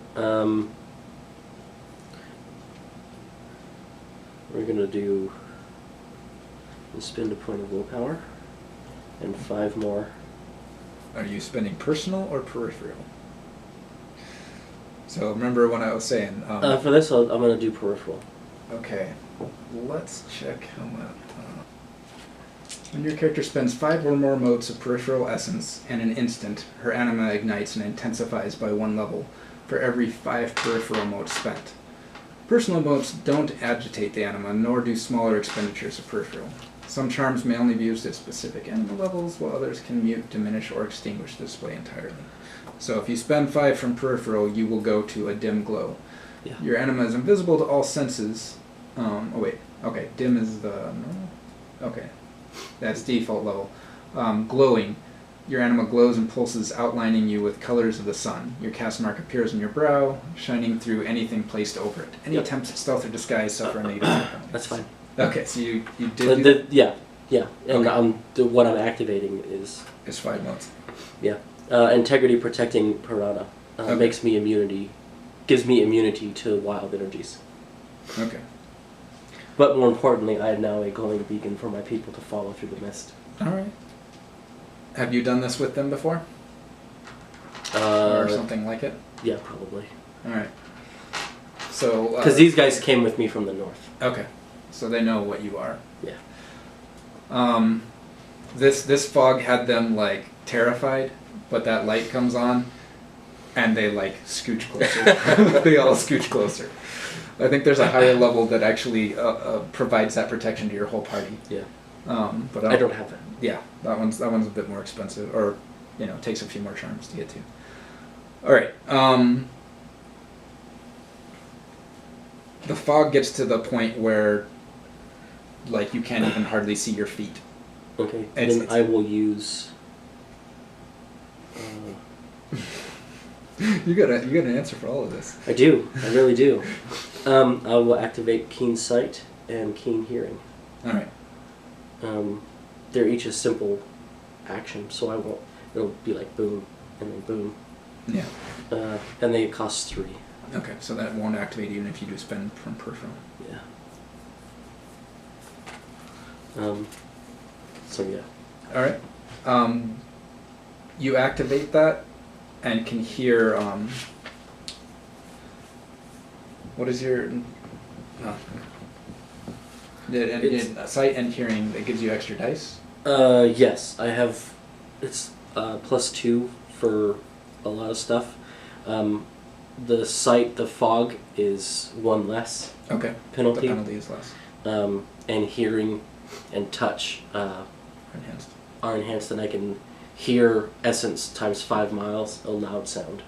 We're gonna spend a point of willpower, and 5 more.
Are you spending personal or peripheral? So remember when I was saying...
For this, I'm gonna do peripheral.
Okay, let's check how much... When your character spends 5 or more motes of peripheral essence in an instant, her anima ignites and intensifies by 1 level for every 5 peripheral motes spent. Personal motes don't agitate the anima, nor do smaller expenditures of peripheral. Some charms may only be used at specific anima levels, while others can mute, diminish, or extinguish the display entirely. So if you spend 5 from peripheral, you will go to a dim glow.
Yeah.
Your anima is invisible to all senses. Okay, dim is the normal? Okay, that's default level. Glowing. Your anima glows and pulses, outlining you with colors of the sun. Your cast mark appears in your brow, shining through anything placed over it. Any
Yep.
attempts at stealth or disguise suffer a negative penalty.
That's fine.
Okay, so you did do that?
Yeah. And
Okay.
what I'm activating is
It's 5 motes.
integrity protecting piranha.
Okay.
Gives me immunity to wild energies.
Okay.
But more importantly, I am now a glowing beacon for my people to follow through the mist.
Alright. Have you done this with them before?
Uh,
Or something like it?
Yeah, probably.
Alright. So...
Because these guys came with me from the north.
Okay. So they know what you are.
Yeah.
This fog had them terrified, but that light comes on, and they like scooch closer. They all scooch closer. I think there's a higher level that actually provides that protection to your whole party.
Yeah.
But
I don't have that.
Yeah, that one's a bit more expensive, or takes a few more charms to get to. All right. The fog gets to the point where, like, you can't even hardly see your feet.
Okay. Then I will use.
You got an answer for all of this.
I do. I really do. I will activate Keen Sight and Keen Hearing.
All right.
They're each a simple action, so I won't. It'll be like boom and then boom.
Yeah.
And they cost 3.
Okay, so that won't activate even if you do spend from peripheral.
Yeah. So yeah.
All right. You activate that and can hear. What is your? Sight and hearing that gives you extra dice.
Yes, I have. It's +2 for a lot of stuff. The sight, the fog is 1 less.
Okay.
Penalty.
The penalty is less.
And hearing and touch
Enhanced.
are enhanced, and I can hear essence times 5 miles, a loud sound.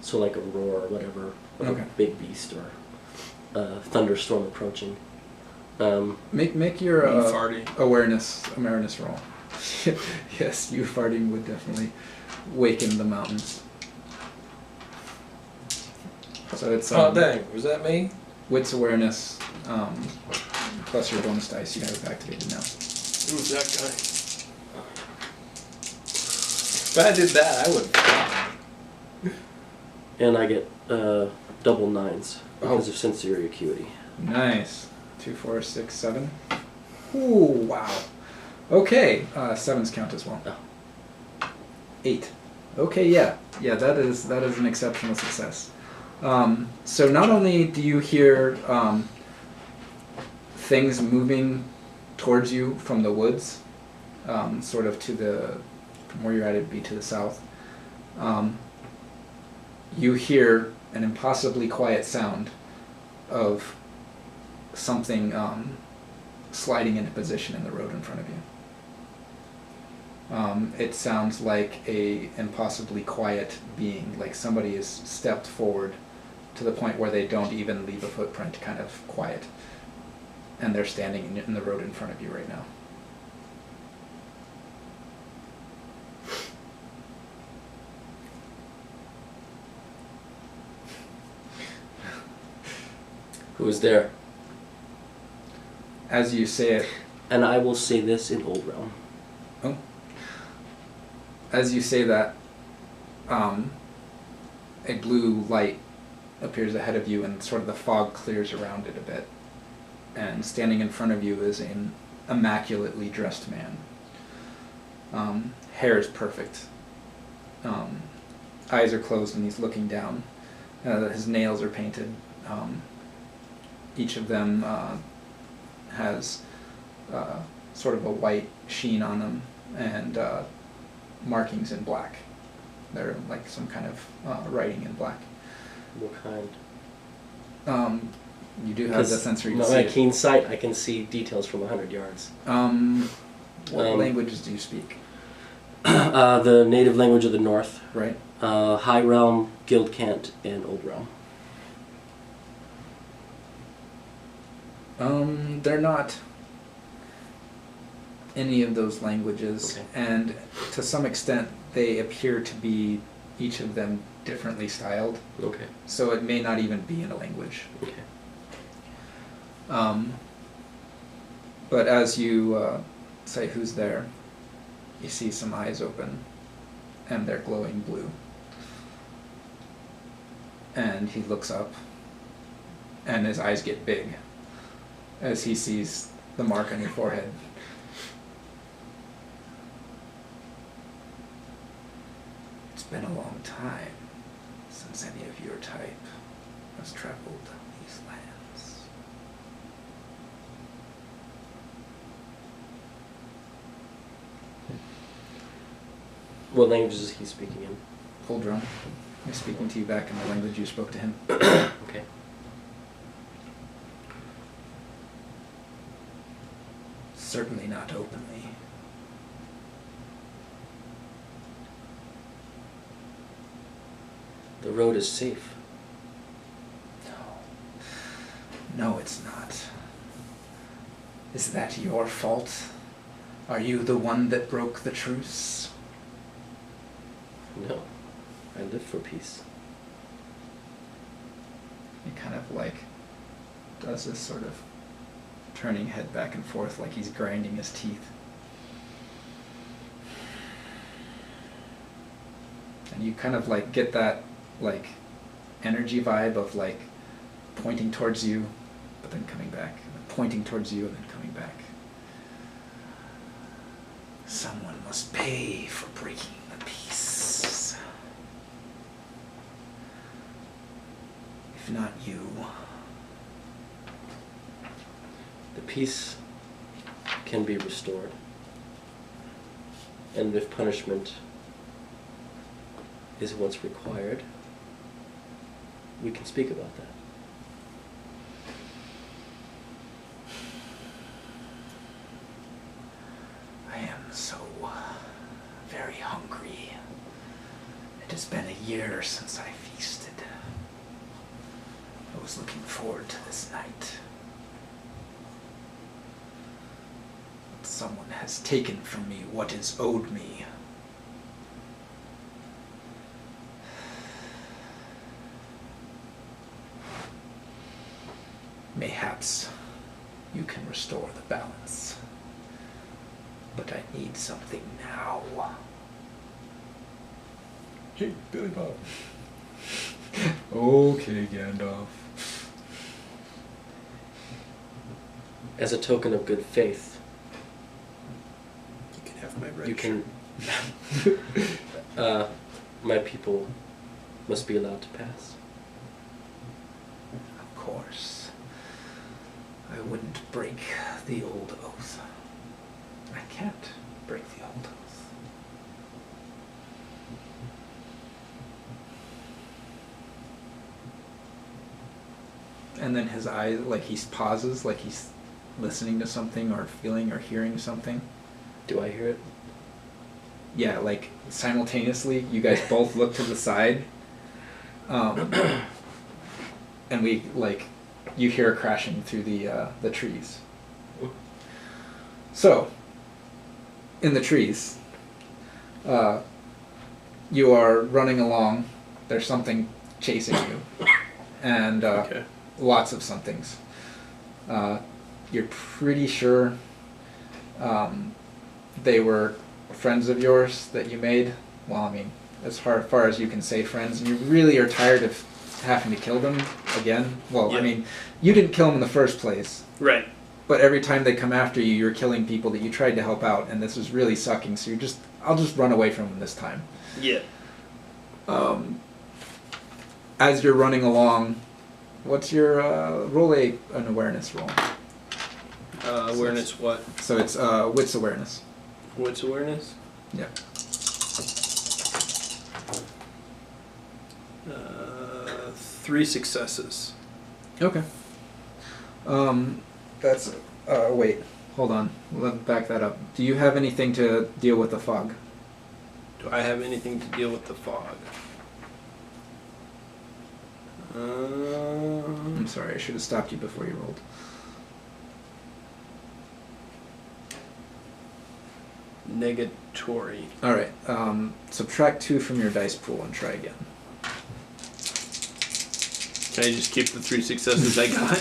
So like a roar or whatever, of
Okay.
a big beast or a thunderstorm approaching.
Make your
Me farting.
awareness roll. Yes, you farting would definitely waken the mountains. So it's
Oh dang, was that me?
wits awareness plus your bonus dice. You have it activated now.
Who's that guy?
If I did that, I would.
And I get double 9s because
Oh.
of sensory acuity.
Nice. 2, 4, 6, 7. Ooh, wow. Okay, 7s count as well.
Oh.
8. Okay, yeah, that is an exceptional success. So not only do you hear things moving towards you from the woods, sort of from where you're at, it'd be to the south. You hear an impossibly quiet sound of something sliding into position in the road in front of you. It sounds like a impossibly quiet being, like somebody has stepped forward to the point where they don't even leave a footprint, kind of quiet. And they're standing in the road in front of you right now.
Who is there?
As you say it,
And I will say this in Old Realm.
oh, as you say that, a blue light appears ahead of you, and sort of the fog clears around it a bit. And standing in front of you is an immaculately dressed man. Hair is perfect. Eyes are closed and he's looking down. His nails are painted. Each of them has sort of a white sheen on them and markings in black. They're like some kind of writing in black.
What kind?
You do have the sensory to
my
see it.
keen sight, I can see details from 100 yards.
What languages do you speak?
The native language of the North.
Right?
High Realm, Guild Cant, and Old Realm.
They're not any of those languages,
Okay.
and to some extent they appear to be, each of them, differently styled,
Okay.
so it may not even be in a language.
Okay.
But as you say who's there, you see some eyes open, and they're glowing blue. And he looks up, and his eyes get big as he sees the mark on your forehead. It's been a long time since any of your type has traveled these lands.
What language is he speaking in?
Full drum. He's speaking to you back in the language you spoke to him.
Okay.
Certainly not openly.
The road is safe.
No, it's not. Is that your fault? Are you the one that broke the truce?
No. I live for peace.
He kind of like does this sort of turning head back and forth like he's grinding his teeth. And you kind of like get that like energy vibe of like pointing towards you, but then coming back, pointing towards you and then coming back. Someone must pay for breaking the peace. If not you.
The peace can be restored. And if punishment is what's required, we can speak about that.
I am so very hungry. It has been a year since I feasted. I was looking forward to this night. But someone has taken from me what is owed me. Mayhaps you can restore the balance. But I need something now.
Hey, Billy Bob.
Okay, Gandalf.
As a token of good faith,
You can have my red
you
shirt.
can... my people must be allowed to pass.
Of course. I wouldn't break the old oath. I can't break the old oath. And then his eye, like he pauses, like he's listening to something or feeling or hearing something.
Do I hear it?
Yeah, like simultaneously, you guys both look to the side. And we, like, you hear crashing through the trees. So, in the trees, you are running along. There's something chasing you, and
Okay.
lots of somethings. You're pretty sure they were friends of yours that you made. Well, I mean, as far as you can say friends, and you really are tired of having to kill them again. Well, I
Yeah.
mean, you didn't kill them in the first place.
Right.
But every time they come after you, you're killing people that you tried to help out, and this is really sucking. So I'll just run away from them this time.
Yeah.
As you're running along, what's your roll an awareness roll?
Awareness what?
So it's wits awareness.
What's awareness?
Yeah.
3 successes.
Okay. That's wait, hold on. Let me back that up. Do you have anything to deal with the fog?
Do I have anything to deal with the fog?
I'm sorry, I should have stopped you before you rolled.
Negatory.
All right. Subtract 2 from your dice pool and try again.
Can I just keep the 3 successes I got?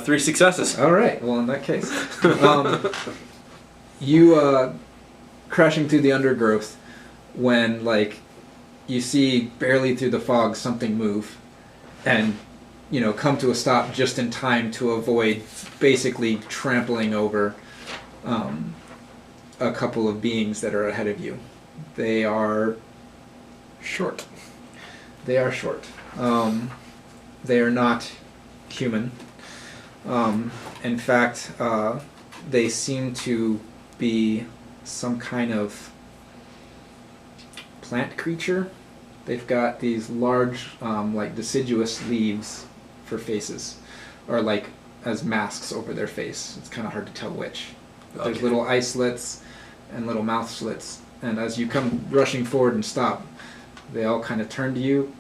3 successes.
All right. Well, in that case, you crashing through the undergrowth when like you see barely through the fog something move, and come to a stop just in time to avoid basically trampling over a couple of beings that are ahead of you. They are short. They are short. They are not human. In fact, they seem to be some kind of plant creature. They've got these large, like deciduous leaves for faces, or like as masks over their face. It's kind of hard to tell which. But there's
Okay.
little eye slits and little mouth slits, and as you come rushing forward and stop, they all kind of turn to you,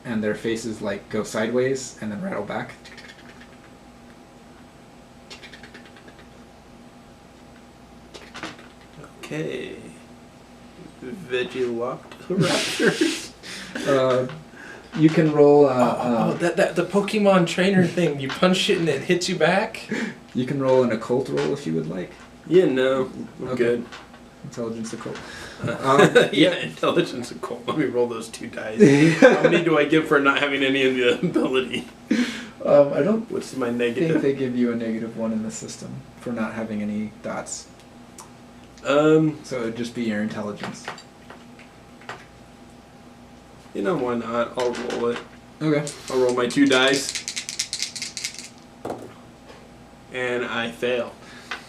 and their faces like go sideways and then rattle back.
Okay. Velociraptors.
You can roll.
That the Pokemon trainer thing. You punch it and it hits you back.
You can roll an occult roll if you would like.
Yeah, no. I'm
Okay.
good.
Intelligence occult.
Yeah, intelligence and cool. Let me roll those 2 dice. How many do I get for not having any of the ability?
I don't
What's my
think
negative?
they give you a -1 in the system for not having any dots.
Um,
So it would just be your intelligence.
you know, why not? I'll roll it.
Okay.
I'll roll my 2 dice. And I fail.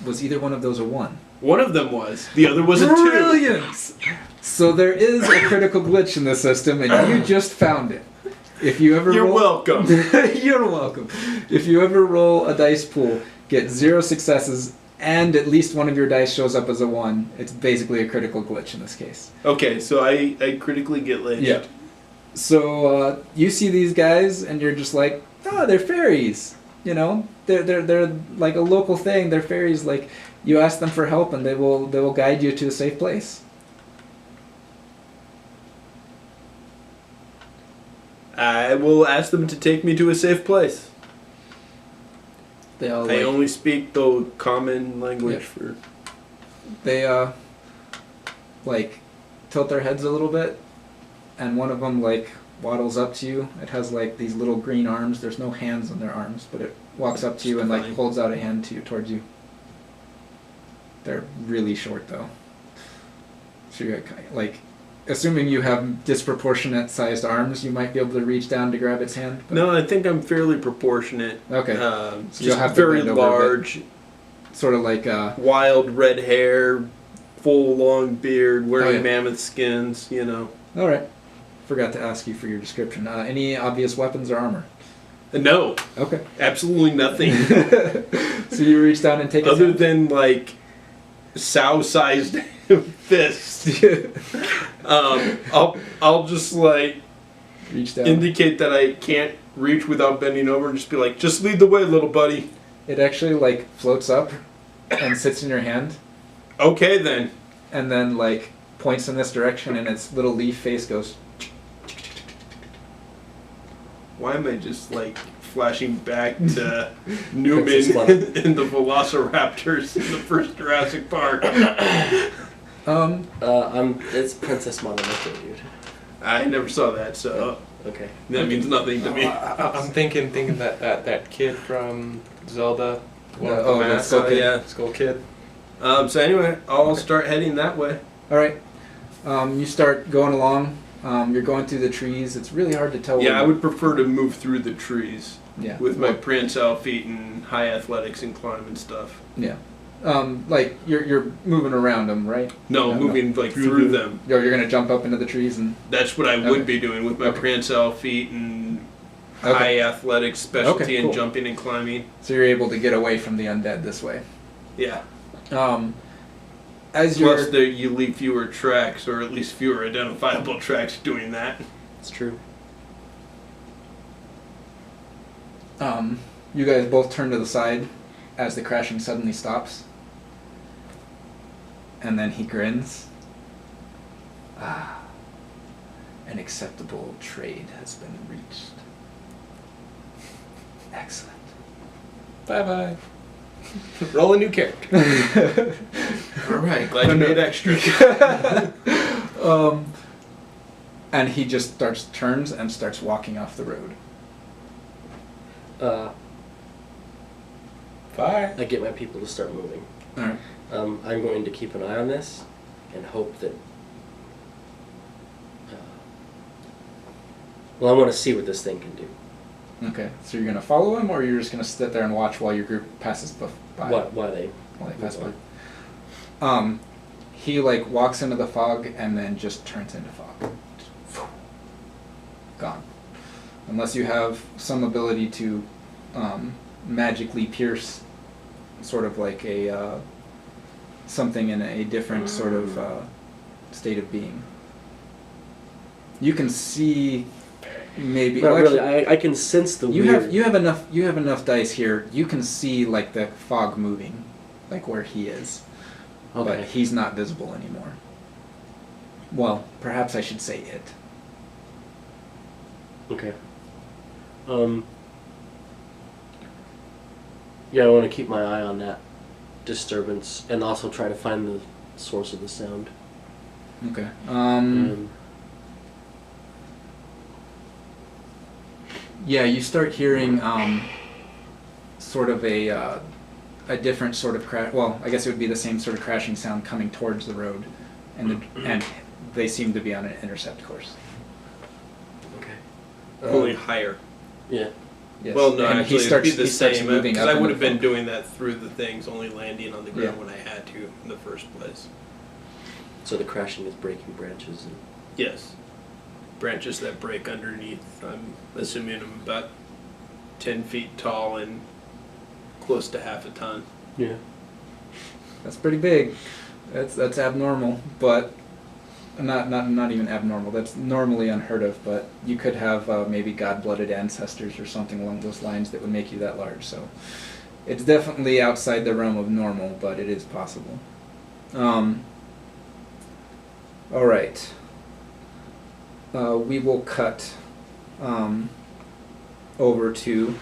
Was either one of those a 1?
One of them was. The other was a 2.
Brilliant! So there is a critical glitch in the system, and you just found it. If you ever
You're
roll...
welcome.
You're welcome. If you ever roll a dice pool, get 0 successes, and at least one of your dice shows up as a 1, it's basically a critical glitch in this case.
Okay, so I critically get lynched.
Yeah. So you see these guys, and you're just like, oh, they're fairies. You know, they're like a local thing. They're fairies. Like, you ask them for help, and they will guide you to a safe place.
I will ask them to take me to a safe place.
They all
I
like,
only speak the common language
Yeah.
for.
they like tilt their heads a little bit, and one of them like waddles up to you. It has like these little green arms. There's no hands on their arms, but it walks up to you and like
Fine.
holds out a hand to you towards you. They're really short though. So you're like, assuming you have disproportionate sized arms, you might be able to reach down to grab its hand. But
No, I think I'm fairly proportionate.
Okay.
So
So you'll
just
have to
very
bend over a bit.
large,
sort of like
wild red hair, full long beard, wearing
Oh, yeah.
mammoth skins. You know.
all right. Forgot to ask you for your description. Any obvious weapons or armor?
No,
Okay.
absolutely nothing.
So you reach down and take its
Other
hand?
than like sow-sized fists. I'll just like
Reach down.
indicate that I can't reach without bending over and just be like, just lead the way, little buddy.
It actually like floats up and sits in your hand,
Okay then.
and then like points in this direction, and its little leaf face goes.
Why am I just like flashing back to Newman
Princess Leia.
and the Velociraptors in the first Jurassic Park?
It's Princess Mononoke, dude.
I never saw that, so
Okay.
that means nothing to me.
I'm thinking that kid from Zelda. One of
Oh,
the
the
masks.
Skull Kid.
Yeah.
Skull Kid.
So anyway, I'll start heading that way.
All right. You start going along. You're going through the trees. It's really hard to tell.
Yeah,
where
I would prefer to move through the trees
Yeah.
with my prehensile feet and high athletics and climb and stuff.
Yeah. Like you're moving around them, right?
No, moving like through them.
You're gonna jump up into the trees and.
That's what I
Okay.
would be doing with my
Okay.
prehensile feet and
Okay.
high athletics specialty
Okay,
and
cool.
jumping and climbing.
So you're able to get away from the undead this way.
Yeah.
As
Plus,
you're
you leave fewer tracks, or at least fewer identifiable tracks doing that.
It's true.
you guys both turn to the side as the crashing suddenly stops. And then he grins. Ah, an acceptable trade has been reached. Excellent.
Bye bye. Roll a new character.
All right, glad you made extra.
And he just turns and starts walking off the road.
Bye.
I get my people to start moving.
All right.
I'm going to keep an eye on this and hope that. Well, I want to see what this thing can do.
Okay. So you're gonna follow him, or you're just gonna sit there and watch while your group passes by?
Why they?
While they pass by.
move
he like walks into the fog and then just turns into fog. Gone. Unless you have some ability to magically pierce sort of like a something in a different sort of state of being. You can see maybe.
Not
well,
really.
actually,
I can sense the
you
weird.
you have enough dice here. You can see like the fog moving, like where he is, but
Okay.
he's not visible anymore. Well, perhaps I should say it.
Okay. Yeah, I want to keep my eye on that disturbance and also try to find the source of the sound.
Okay. Yeah, you start hearing sort of a different sort of crash. Well, I guess it would be the same sort of crashing sound coming towards the road, and they seem to be on an intercept course.
Okay.
Only higher.
Yeah.
Yes.
Well, no,
and
actually, it'd be the
he starts
same.
moving
Because
up
I
in
would
the
have been
fog.
doing that through the things, only landing on the ground
Yeah.
when I had to in the first place.
So the crashing is breaking branches and.
Yes. Branches that break underneath. I'm assuming I'm about 10 feet tall and close to half a ton.
Yeah.
That's pretty big. That's abnormal, but not even abnormal. That's normally unheard of. But you could have maybe god-blooded ancestors or something along those lines that would make you that large. So it's definitely outside the realm of normal, but it is possible. All right. We will cut over to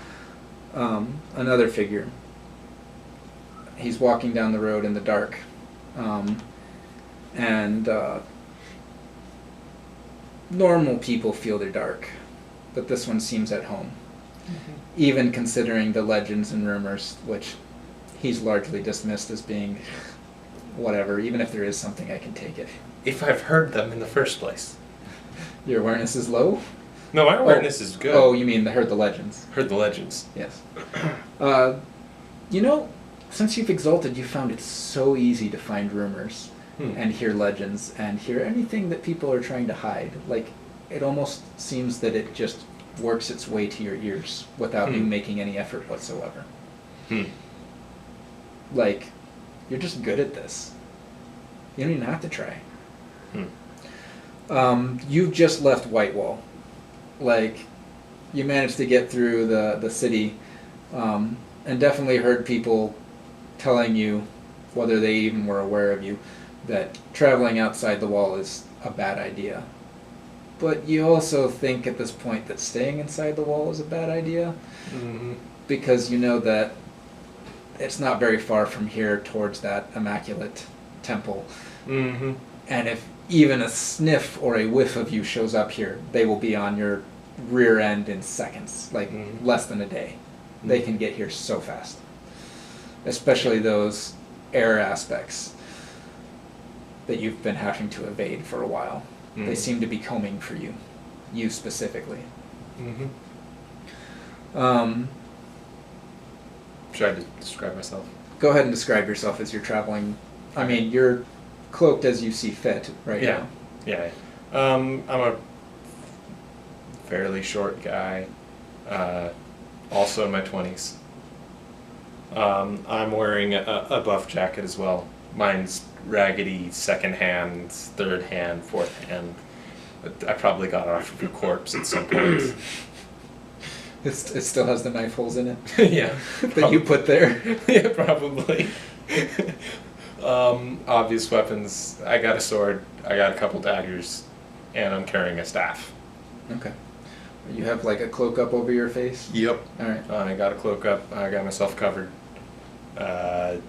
another figure. He's walking down the road in the dark, and normal people feel they're dark, but this one seems at home, even considering the legends and rumors, which he's largely dismissed as being whatever. Even if there is something, I can take it.
If I've heard them in the first place.
Your awareness is low?
No, my awareness is good.
Oh, you mean heard the legends?
Heard the legends.
Yes. You know, since you've exalted, you found it so easy to find rumors and hear legends and hear anything that people are trying to hide. Like, it almost seems that it just works its way to your ears without you making any effort whatsoever. Like, you're just good at this. You don't even have to try. You've just left Whitewall. Like, you managed to get through the city, and definitely heard people telling you, whether they even were aware of you, that traveling outside the wall is a bad idea. But you also think at this point that staying inside the wall is a bad idea, because you know that it's not very far from here towards that immaculate temple. And if even a sniff or a whiff of you shows up here, they will be on your rear end in seconds, like less than a day. They can get here so fast. Especially those air aspects that you've been having to evade for a while. They seem to be combing for you specifically.
Should I describe myself?
Go ahead and describe yourself as you're traveling. I mean, you're cloaked as you see fit right now.
Yeah. I'm a fairly short guy, also in my 20s. I'm wearing a buff jacket as well. Mine's raggedy, second hand, third hand, fourth hand. But I probably got it off of a corpse at some point.
It still has the knife holes in it
Yeah.
that you put there.
Yeah, probably. Obvious weapons. I got a sword, I got a couple daggers, and I'm carrying a staff.
Okay. You have like a cloak up over your face?
Yep.
Alright.
I got a cloak up, I got myself covered. That's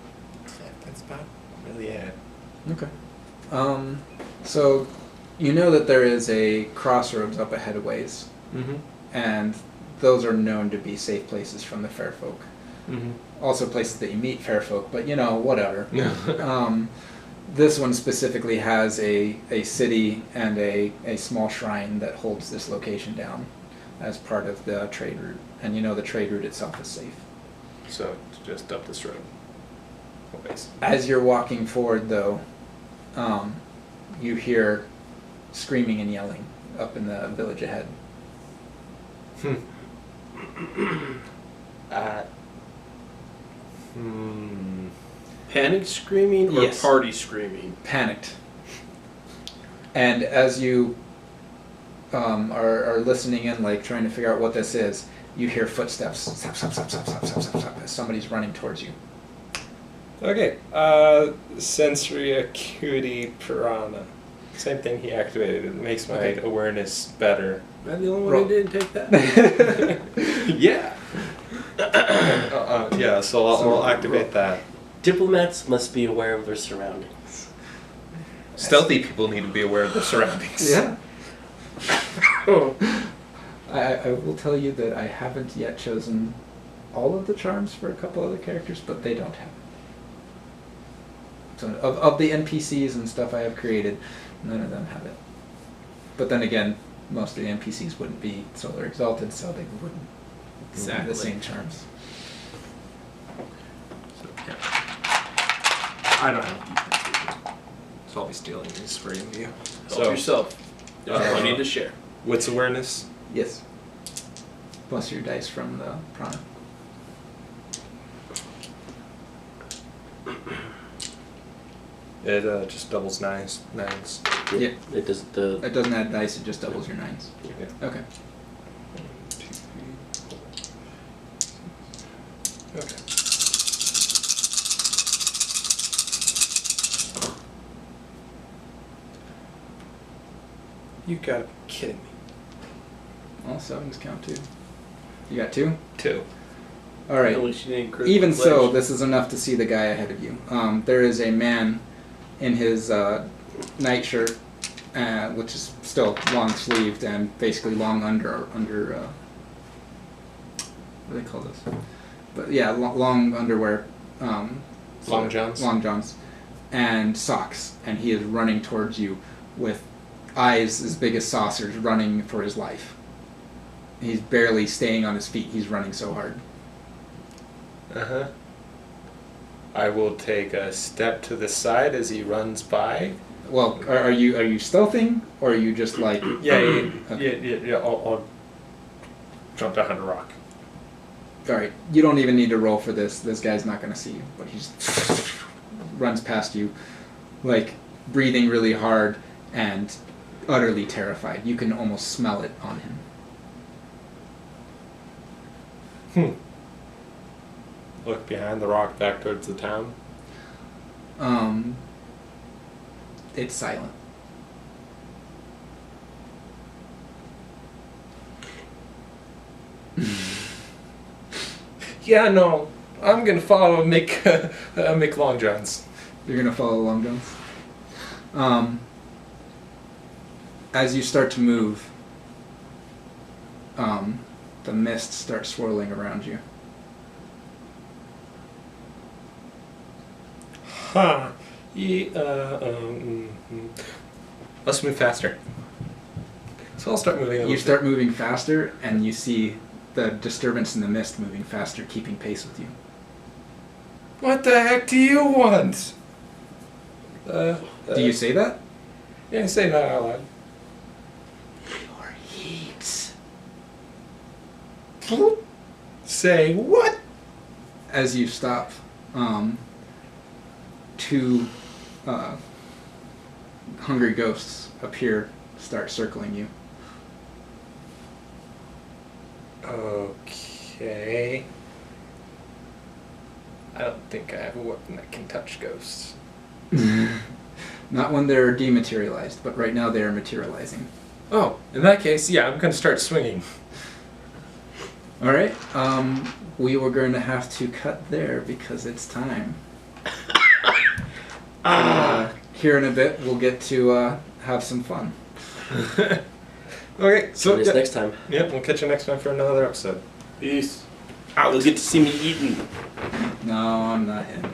about really it.
Okay. So you know that there is a crossroads up ahead a ways, and those are known to be safe places from the fair folk. Also places that you meet fair folk, but you know, whatever. This one specifically has a city and a small shrine that holds this location down as part of the trade route. And you know the trade route itself is safe.
So, just up this road. Always.
As you're walking forward, though, you hear screaming and yelling up in the village ahead.
Uh, hmm.
Panic screaming or
Yes.
party screaming?
Panicked. And as you are listening in, like trying to figure out what this is, you hear footsteps. Stop, stop, stop, stop, stop, stop, stop, stop, as somebody's running towards you.
Okay. Sensory acuity piranha. Same thing he activated. It makes my
Okay.
awareness better.
Am I the only one
Roll.
who didn't take that?
Yeah. Yeah. So I'll activate that.
Diplomats must be aware of their surroundings.
Stealthy people need to be aware of their surroundings.
Yeah. I will tell you that I haven't yet chosen all of the charms for a couple other characters, but they don't have it. So of the NPCs and stuff I have created, none of them have it. But then again, most of the NPCs wouldn't be Solar Exalted, so they wouldn't have the same charms.
So, yeah. I don't have. So I'll be stealing these for you.
Help yourself. There's plenty to share.
What's awareness?
Yes. Plus your dice from the prana.
It just doubles nines.
Yeah.
It does the.
It doesn't add dice, it just doubles your nines.
Yeah.
Okay.
1, 2, 3, 4. Okay. You gotta be kidding me.
All sevens count too. You got 2?
2.
Alright.
At least you didn't critical
Even so,
flash.
this is enough to see the guy ahead of you. There is a man in his nightshirt, which is still long sleeved and basically long under what do they call this? But yeah, long underwear.
Long johns?
Long johns, and socks, and he is running towards you with eyes as big as saucers, running for his life. He's barely staying on his feet. He's running so hard.
Uh-huh. I will take a step to the side as he runs by.
Well, are you stealthing, or are you just like?
Yeah.
Okay.
I'll jump behind a rock.
All right, you don't even need to roll for this. This guy's not going to see you, but he just runs past you, like breathing really hard and utterly terrified. You can almost smell it on him.
Look behind the rock back towards the town.
It's silent.
Yeah, no. I'm gonna follow Mick Long Johns.
You're gonna follow Long Johns. As you start to move, the mist starts swirling around you.
Huh. Let's move faster. So I'll start moving. A little
You
bit.
start moving faster, and you see the disturbance in the mist moving faster, keeping pace with you.
What the heck do you want?
Do you say that?
Yeah, say that out loud.
Your heat.
Say what?
As you stop, two hungry ghosts appear, start circling you.
Okay. I don't think I have a weapon that can touch ghosts.
Not when they're dematerialized, but right now they are materializing.
Oh, in that case, yeah, I'm gonna start swinging.
All right. We were going to have to cut there because it's time. Here in a bit, we'll get to have some fun.
Okay, so
Join us next time.
Yep, we'll catch you next time for another episode.
Peace. You'll get to see me eating.
No, I'm not him.